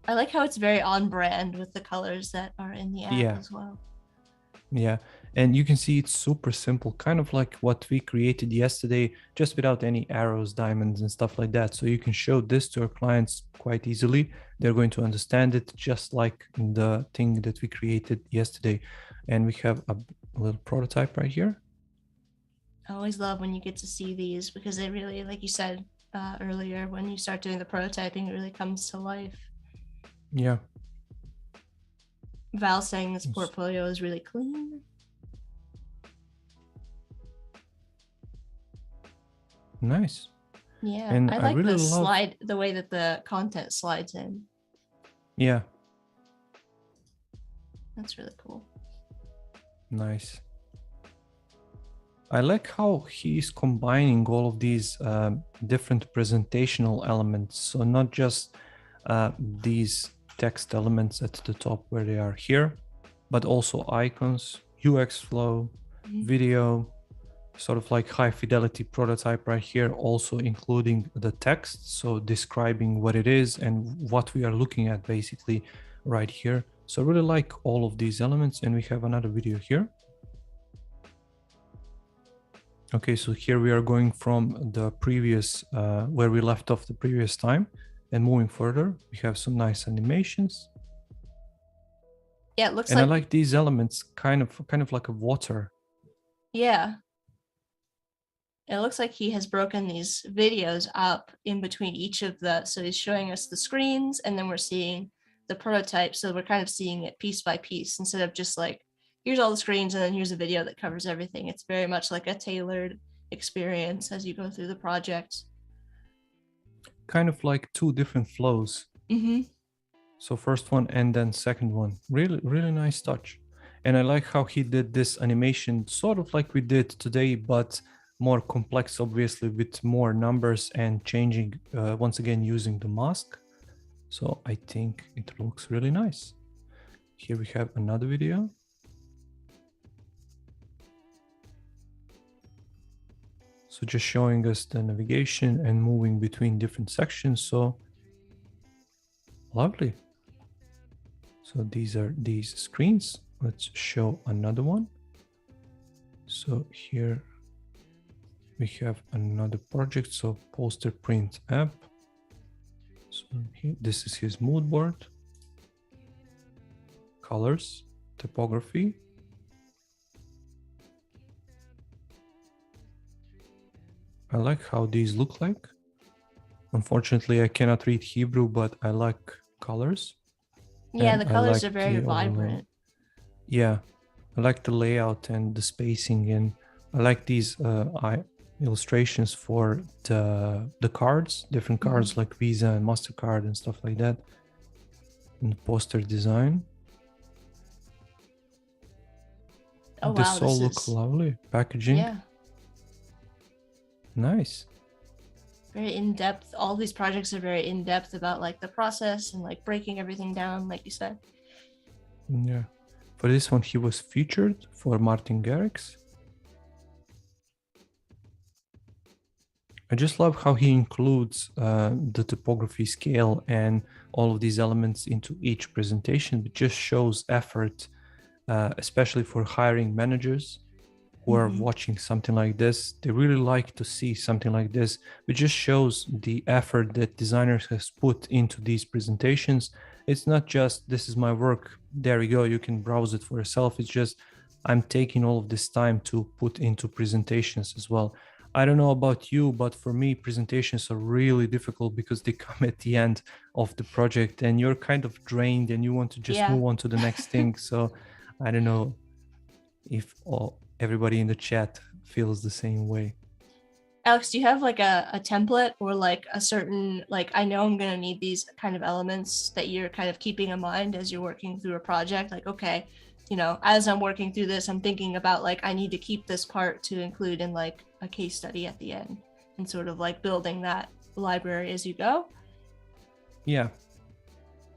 I like how it's very on brand with the colors that are in the app as well. Yeah, and you can see it's super simple, kind of like what we created yesterday, just without any arrows, diamonds, and stuff like that. So you can show this to our clients quite easily. They're going to understand it just like the thing that we created yesterday. And we have a little prototype right here. I always love when you get to see these because they really, like you said, earlier, when you start doing the prototyping, it really comes to life. Yeah. Val saying this portfolio is really clean. Nice. Yeah, And I like really the way that the content slides in. Yeah. That's really cool. Nice. I like how he's combining all of these different presentational elements. So not just these text elements at the top where they are here, but also icons, UX flow, video, sort of like high fidelity prototype right here, also including the text. So describing what it is and what we are looking at basically right here. So I really like all of these elements, and we have another video here. Okay, so here we are going from the previous, where we left off the previous time, and moving further, we have some nice animations. Yeah, it looks and I like these elements, kind of like a water. Yeah. It looks like he has broken these videos up in between each of so he's showing us the screens, and then we're seeing the prototype. So we're kind of seeing it piece by piece instead of just like, here's all the screens and then here's a video that covers everything. It's very much like a tailored experience as you go through the project. Kind of like two different flows. So first one and then second one. Really nice touch. And I like how he did this animation sort of like we did today, but more complex, obviously, with more numbers and changing, once again, using the mask. So I think it looks really nice. Here we have another video. So just showing us the navigation and moving between different sections. So lovely. So these are these screens. Let's show another one. So here we have another project. So poster print app. So here, this is his mood board. Colors, typography. I like how these look like. Unfortunately, I cannot read Hebrew, but I like colors. Yeah, the colors are very vibrant. Yeah, I like the layout and the spacing, and I like these illustrations for the cards, different cards like Visa and MasterCard and stuff like that. And the poster design. Oh, wow. This all looks lovely. Packaging. Yeah. Nice. Very in-depth. All these projects are very in-depth about like the process and like breaking everything down, like you said. Yeah. For this one, he was featured for Martin Garrix. I just love how he includes the typography scale and all of these elements into each presentation. It just shows effort, especially for hiring managers who are watching something like this. They really like to see something like this. It just shows the effort that designers has put into these presentations. It's not just, this is my work, there you go, you can browse it for yourself. It's just, I'm taking all of this time to put into presentations as well. I don't know about you, but for me, presentations are really difficult because they come at the end of the project and you're kind of drained and you want to just move on to the next thing. So I don't know if everybody in the chat feels the same way. Alex, do you have like a template or like a certain, like, I know I'm going to need these kind of elements that you're kind of keeping in mind as you're working through a project? Like, okay, you know, as I'm working through this, I'm thinking about like, I need to keep this part to include in like a case study at the end, and sort of like building that library as you go. Yeah,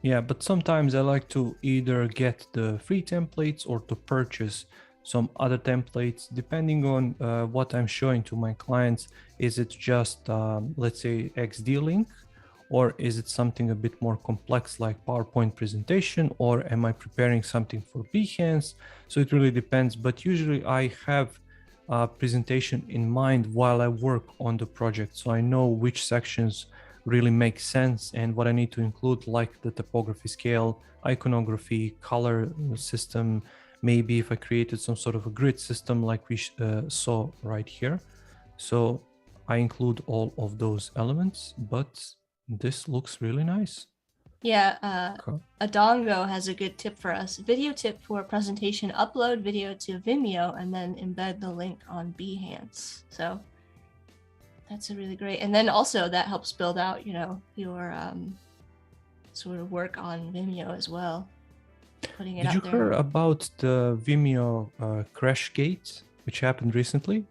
but sometimes I like to either get the free templates or to purchase some other templates, depending on what I'm showing to my clients. Is it just, let's say, XD link, or is it something a bit more complex like PowerPoint presentation, or am I preparing something for Behance? So it really depends, but usually I have a presentation in mind while I work on the project. So I know which sections really make sense and what I need to include, like the typography scale, iconography, color system, maybe if I created some sort of a grid system like we saw right here. So I include all of those elements, but this looks really nice. Yeah, Cool. Adongo has a good tip for us. Video tip for presentation: upload video to Vimeo and then embed the link on Behance. So that's a really great. And then also that helps build out, your sort of work on Vimeo as well. Putting it Did out you there. hear about the Vimeo crash gate, which happened recently?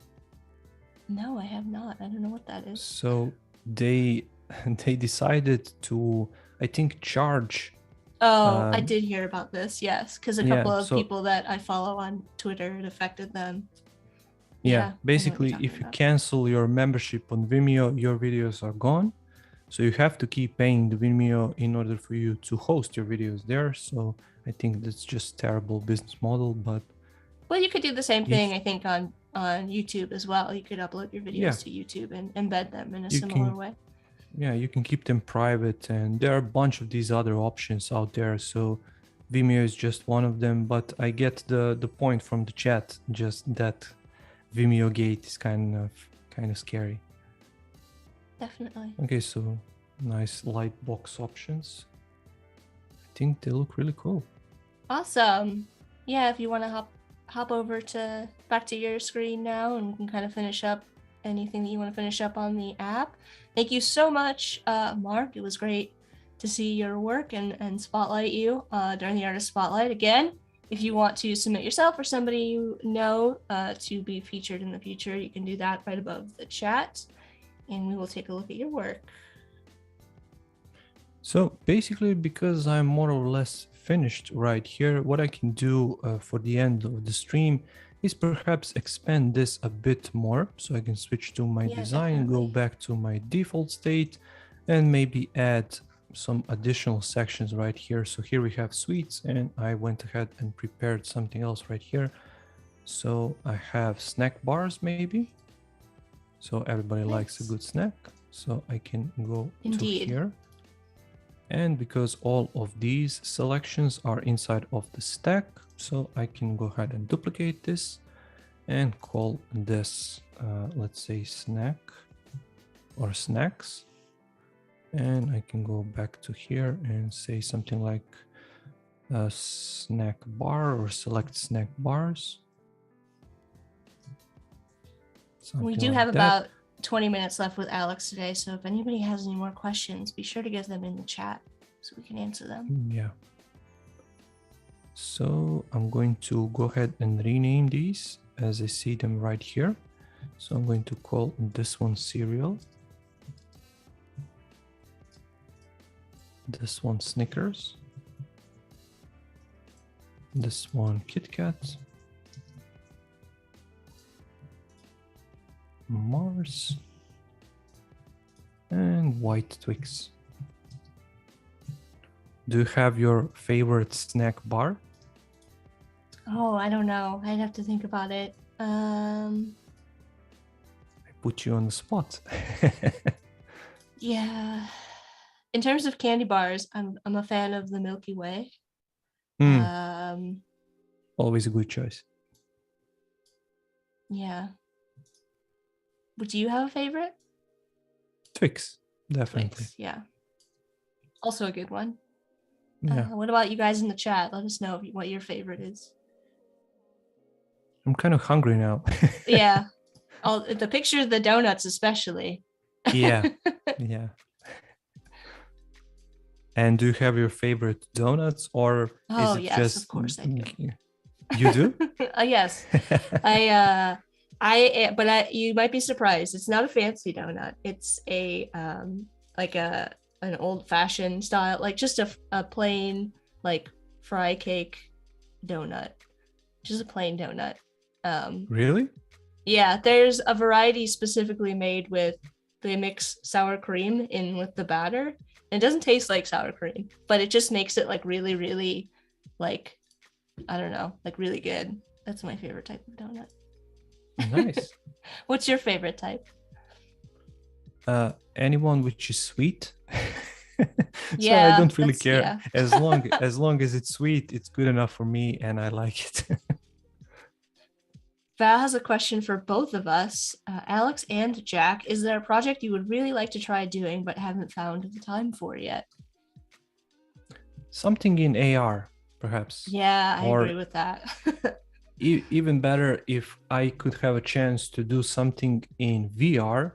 No, I have not. I don't know what that is. So they decided to, I think, charge. Oh, I did hear about this. Yes, because a couple of so, people that I follow on Twitter, it affected them. Yeah, basically, if you cancel your membership on Vimeo, your videos are gone. So you have to keep paying the Vimeo in order for you to host your videos there. So I think that's just terrible business model. But well, you could do the same thing, I think, on YouTube as well. You could upload your videos to YouTube and embed them in a similar way. Yeah, you can keep them private, and there are a bunch of these other options out there. So Vimeo is just one of them. But I get the point from the chat, just that Vimeo gate is kind of scary. Definitely. Okay, so nice light box options. I think they look really cool. Awesome. Yeah, if you want to hop over to back to your screen now, and we can kind of finish up anything that you want to finish up on the app. Thank you so much, Mark. It was great to see your work and spotlight you during the Artist Spotlight. Again, if you want to submit yourself or somebody you know to be featured in the future, you can do that right above the chat, and we will take a look at your work. So basically, because I'm more or less finished right here, what I can do for the end of the stream is perhaps expand this a bit more. So I can switch to my design, go back to my default state, and maybe add some additional sections right here. So here we have sweets, and I went ahead and prepared something else right here. So I have snack bars maybe. So everybody likes a good snack. So I can go to here. And because all of these selections are inside of the stack, so I can go ahead and duplicate this and call this, let's say, snack or snacks. And I can go back to here and say something like a snack bar or select snack bars. We do have about 20 minutes left with Alex today, so if anybody has any more questions, be sure to get them in the chat so we can answer them. Yeah. So I'm going to go ahead and rename these as I see them right here. So I'm going to call this one cereal, this one Snickers, this one Kit Kat, Mars, and white Twix. Do you have your favorite snack bar? Oh, I don't know. I'd have to think about it. I put you on the spot. Yeah. In terms of candy bars, I'm a fan of the Milky Way. Always a good choice. Yeah. But do you have a favorite? Twix, definitely. Twix, yeah. Also a good one. Yeah. What about you guys in the chat? Let us know what your favorite is. I'm kind of hungry now. Yeah. The picture of the donuts especially. Yeah. Yeah. And do you have your favorite donuts, or is it just... of course I do. You do? Yes. You might be surprised. It's not a fancy donut. It's a an old-fashioned style, like just a plain like fry cake donut. Just a plain donut. Really? Yeah, there's a variety specifically made with, they mix sour cream in with the batter. It doesn't taste like sour cream, but it just makes it like really, really, like, I don't know, like really good. That's my favorite type of donut. Nice. What's your favorite type? Anyone which is sweet. Yeah, so I don't really care. Yeah. as long as it's sweet, it's good enough for me, and I like it. Val has a question for both of us, Alex and Jack. Is there a project you would really like to try doing but haven't found the time for yet? Something in AR, perhaps. Yeah, I Or agree with that. even better, if I could have a chance to do something in VR,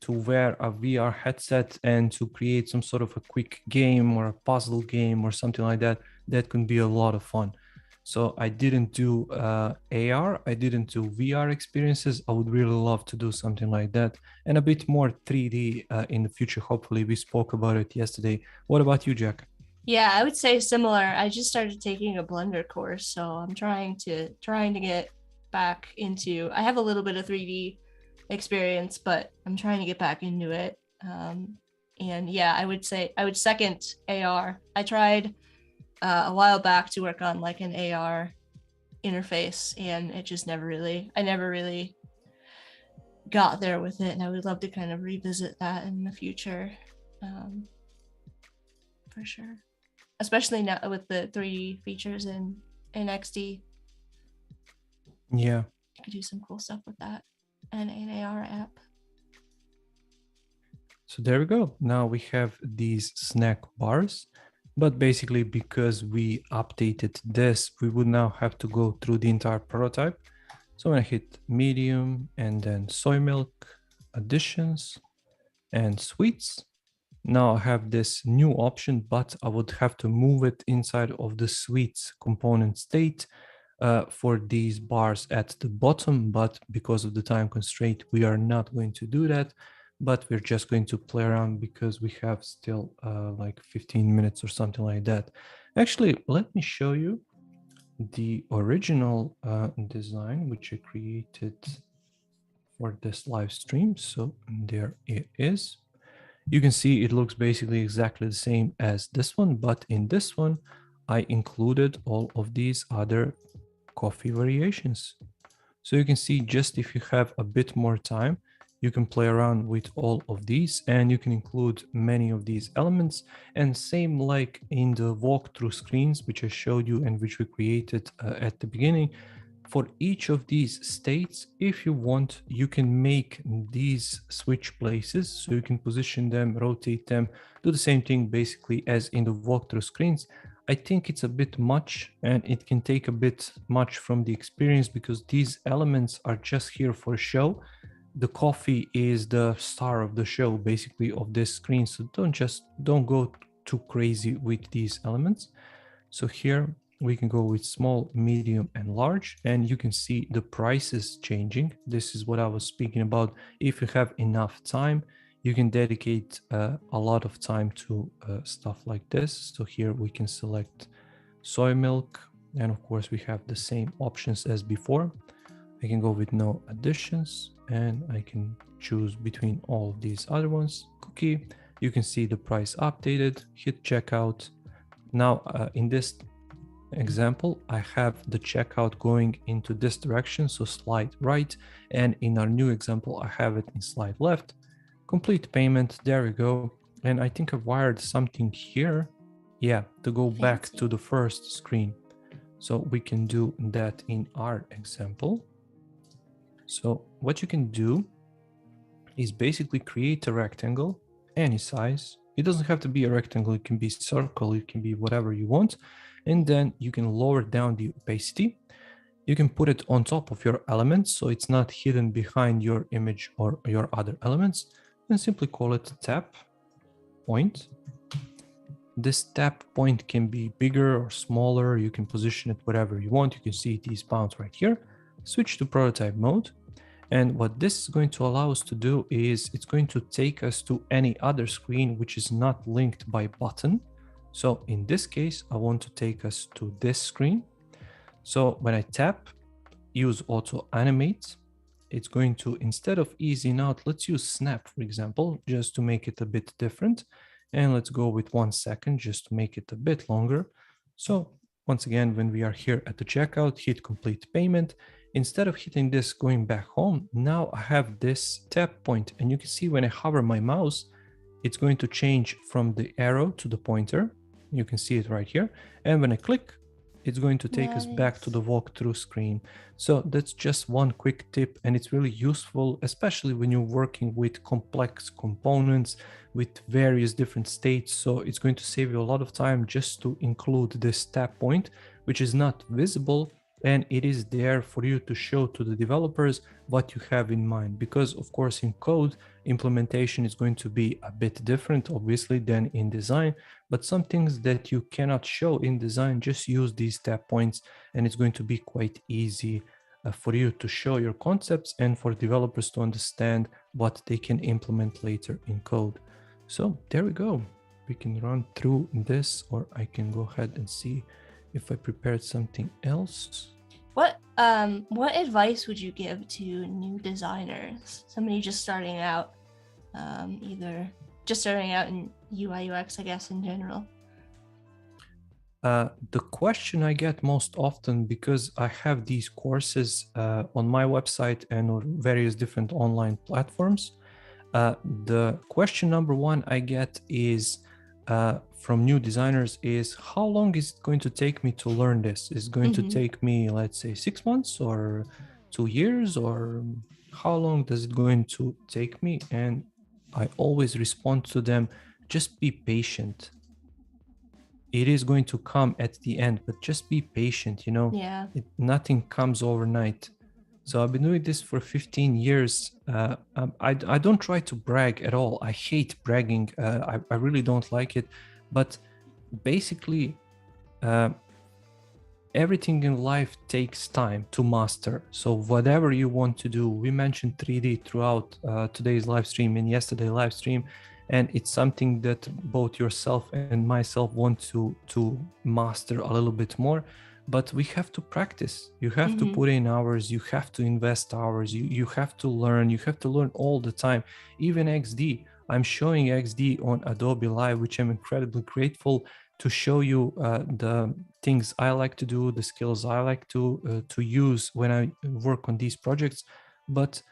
to wear a VR headset and to create some sort of a quick game or a puzzle game or something like that, that could be a lot of fun. So I didn't do AR, I didn't do VR experiences. I would really love to do something like that, and a bit more 3D in the future. Hopefully, we spoke about it yesterday. What about you, Jack? Yeah, I would say similar. I just started taking a Blender course, so I'm trying to get back into. I have a little bit of 3D experience, but I'm trying to get back into it. And yeah, I would say I would second AR. I tried a while back to work on like an AR interface, and it just I never really got there with it. And I would love to kind of revisit that in the future, um, for sure. Especially now with the 3 features in XD. Yeah. You could do some cool stuff with that and an AR app. So there we go. Now we have these snack bars, but basically because we updated this, we would now have to go through the entire prototype. So I'm gonna hit medium and then soy milk, additions and sweets. Now I have this new option, but I would have to move it inside of the sweets component state for these bars at the bottom. But because of the time constraint, we are not going to do that. But we're just going to play around because we have still like 15 minutes or something like that. Actually, let me show you the original design, which I created for this live stream. So there it is. You can see it looks basically exactly the same as this one, but in this one, I included all of these other coffee variations. So you can see, just if you have a bit more time, you can play around with all of these and you can include many of these elements. And same like in the walkthrough screens, which I showed you and which we created at the beginning, for each of these states, if you want, you can make these switch places. So you can position them, rotate them, do the same thing basically as in the walkthrough screens. I think it's a bit much and it can take a bit much from the experience because these elements are just here for show. The coffee is the star of the show, basically, of this screen. So don't go too crazy with these elements. So here we can go with small, medium, and large, and you can see the prices changing. This is what I was speaking about. If you have enough time, you can dedicate a lot of time to stuff like this. So here we can select soy milk, and of course we have the same options as before. I can go with no additions, and I can choose between all of these other ones. Cookie, you can see the price updated, hit checkout. Now in this example, I have the checkout going into this direction, so slide right, and in our new example, I have it in slide left. Complete payment, there we go. And I think I've wired something here, yeah, to go back to the first screen. So we can do that in our example. So what you can do is basically create a rectangle, any size. It doesn't have to be a rectangle, it can be circle, it can be whatever you want. And then you can lower down the opacity. You can put it on top of your elements, so it's not hidden behind your image or your other elements, and simply call it tap point. This tap point can be bigger or smaller. You can position it wherever you want. You can see these bounds right here. Switch to prototype mode. And what this is going to allow us to do is it's going to take us to any other screen which is not linked by button. So in this case, I want to take us to this screen. So when I tap, use auto animate, it's going to, instead of easing out, let's use snap, for example, just to make it a bit different. And let's go with 1 second just to make it a bit longer. So once again, when we are here at the checkout, hit complete payment. Instead of hitting this going back home, now I have this tap point, and you can see when I hover my mouse, it's going to change from the arrow to the pointer. You can see it right here. And when I click, it's going to take us back to Nice. the walkthrough screen. So that's just one quick tip, and it's really useful, especially when you're working with complex components with various different states. So it's going to save you a lot of time just to include this tap point, which is not visible, and it is there for you to show to the developers what you have in mind. Because of course in code, implementation is going to be a bit different, obviously, than in design, but some things that you cannot show in design, just use these tap points, and it's going to be quite easy for you to show your concepts and for developers to understand what they can implement later in code. So there we go. We can run through this, or I can go ahead and see if I prepared something else. What advice would you give to new designers? Somebody just starting out, either just starting out in UI UX, I guess, in general. The question I get most often, because I have these courses on my website and on various different online platforms, the question number one I get is from new designers is, how long is it going to take me to learn this? Is it going to take me, let's say, 6 months or 2 years, or how long does it going to take me? And I always respond to them, just be patient. It is going to come at the end, but just be patient, you know. Yeah. Nothing comes overnight. So I've been doing this for 15 years. I don't try to brag at all. I hate bragging. I really don't like it. But basically, everything in life takes time to master. So whatever you want to do, we mentioned 3D throughout today's live stream and yesterday's live stream. And it's something that both yourself and myself want to master a little bit more. But we have to practice. You have to put in hours. You have to invest hours. You have to learn. You have to learn all the time. Even XD. I'm showing XD on Adobe Live, which I'm incredibly grateful to show you the things I like to do, the skills I like to use when I work on these projects. But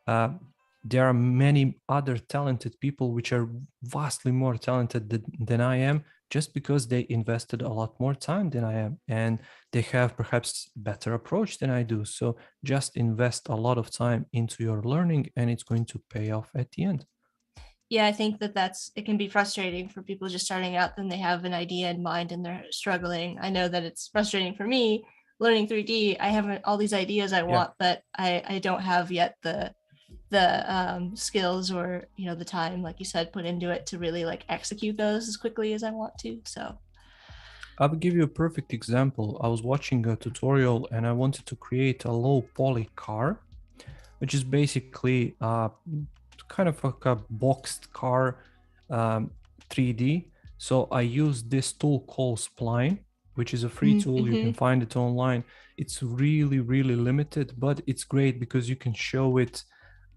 there are many other talented people which are vastly more talented than I am, just because they invested a lot more time than I am, and they have perhaps better approach than I do. So just invest a lot of time into your learning, and it's going to pay off at the end. Yeah, I think it can be frustrating for people just starting out. Then they have an idea in mind and they're struggling. I know that it's frustrating for me learning 3D. I have all these ideas I want, but I don't have yet the skills or the time, like you said, put into it to really like execute those as quickly as I want to. So I'll give you a perfect example. I was watching a tutorial and I wanted to create a low poly car, which is basically kind of like a boxed car 3D. So I used this tool called Spline, which is a free tool. You can find it online. It's really, really limited, but it's great because you can show it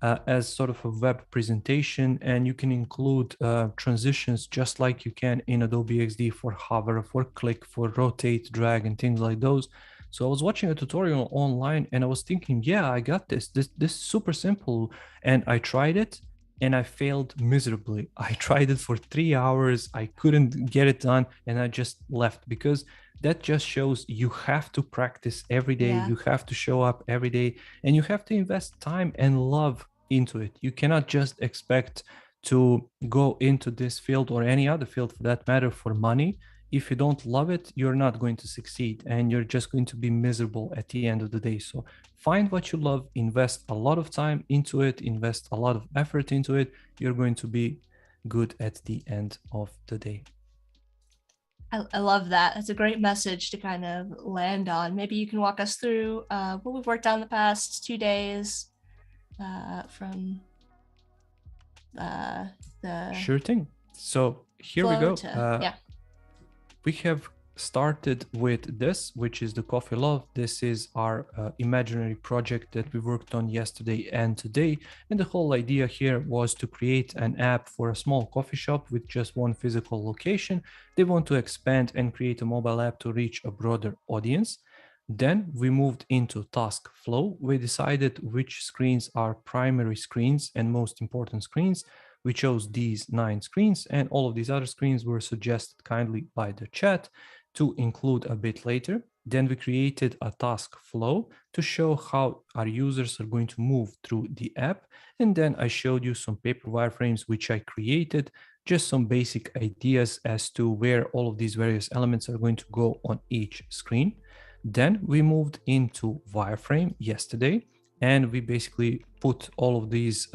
as sort of a web presentation, and you can include transitions just like you can in Adobe XD for hover, for click, for rotate, drag, and things like those. So I was watching a tutorial online and I was thinking, yeah, I got this. This is super simple. And I tried it and I failed miserably. I tried it for 3 hours. I couldn't get it done and I just left, because that just shows you have to practice every day. yeah. You have to show up every day, and you have to invest time and love into it. You cannot just expect to go into this field or any other field for that matter for money. If you don't love it, you're not going to succeed and you're just going to be miserable at the end of the day. So find what you love, invest a lot of time into it, invest a lot of effort into it. You're going to be good at the end of the day. I love that. That's a great message to kind of land on. Maybe you can walk us through what we've worked on the past 2 days from the Sure thing. So here we go. We have started with this, which is the coffee love. This is our imaginary project that we worked on yesterday and today. And the whole idea here was to create an app for a small coffee shop with just one physical location. They want to expand and create a mobile app to reach a broader audience. Then we moved into task flow. We decided which screens are primary screens and most important screens. We chose these 9 screens, and all of these other screens were suggested kindly by the chat. to include a bit later. Then we created a task flow to show how our users are going to move through the app. And then I showed you some paper wireframes, which I created, just some basic ideas as to where all of these various elements are going to go on each screen. Then we moved into wireframe yesterday, and we basically put all of these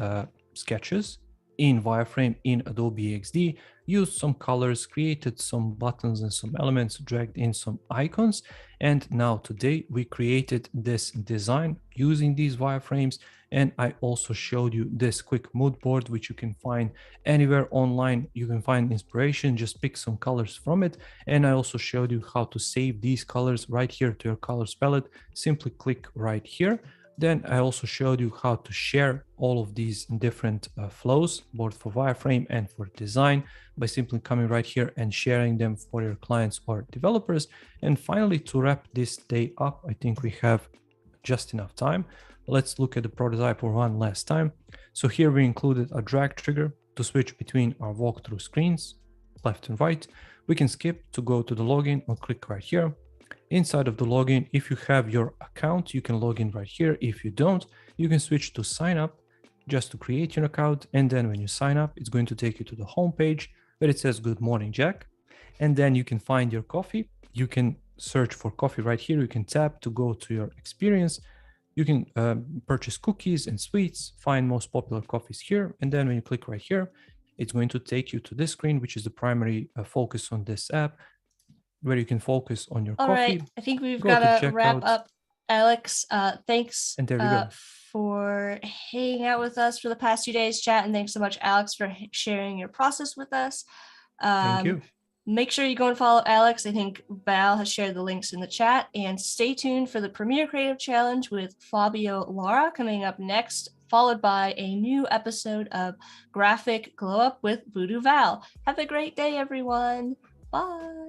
sketches in wireframe in Adobe XD, used some colors, created some buttons and some elements, dragged in some icons. And now today we created this design using these wireframes. And I also showed you this quick mood board, which you can find anywhere online. You can find inspiration, just pick some colors from it. And I also showed you how to save these colors right here to your colors palette. Simply click right here. Then I also showed you how to share all of these different flows, both for wireframe and for design, by simply coming right here and sharing them for your clients or developers. And finally, to wrap this day up, I think we have just enough time. Let's look at the prototype one last time. So here we included a drag trigger to switch between our walkthrough screens, left and right. We can skip to go to the login or click right here. Inside of the login, if you have your account, you can log in right here. If you don't, you can switch to sign up just to create your account. And then when you sign up, it's going to take you to the home page where it says good morning, Jack. And then you can find your coffee. You can search for coffee right here. You can tap to go to your experience. You can purchase cookies and sweets, find most popular coffees here. And then when you click right here, it's going to take you to this screen, which is the primary focus on this app, where you can focus on your All coffee. right, I think we've go got to to wrap checkout. up. Alex, thanks And there we go. for hanging out with us for the past 2 days, chat, and thanks so much, Alex, for sharing your process with us. Thank you. Make sure you go and follow Alex. I think Val has shared the links in the chat, and stay tuned for the Premiere Creative Challenge with Fabio Lara coming up next, followed by a new episode of Graphic Glow Up with Voodoo Val. Have a great day, everyone. Bye.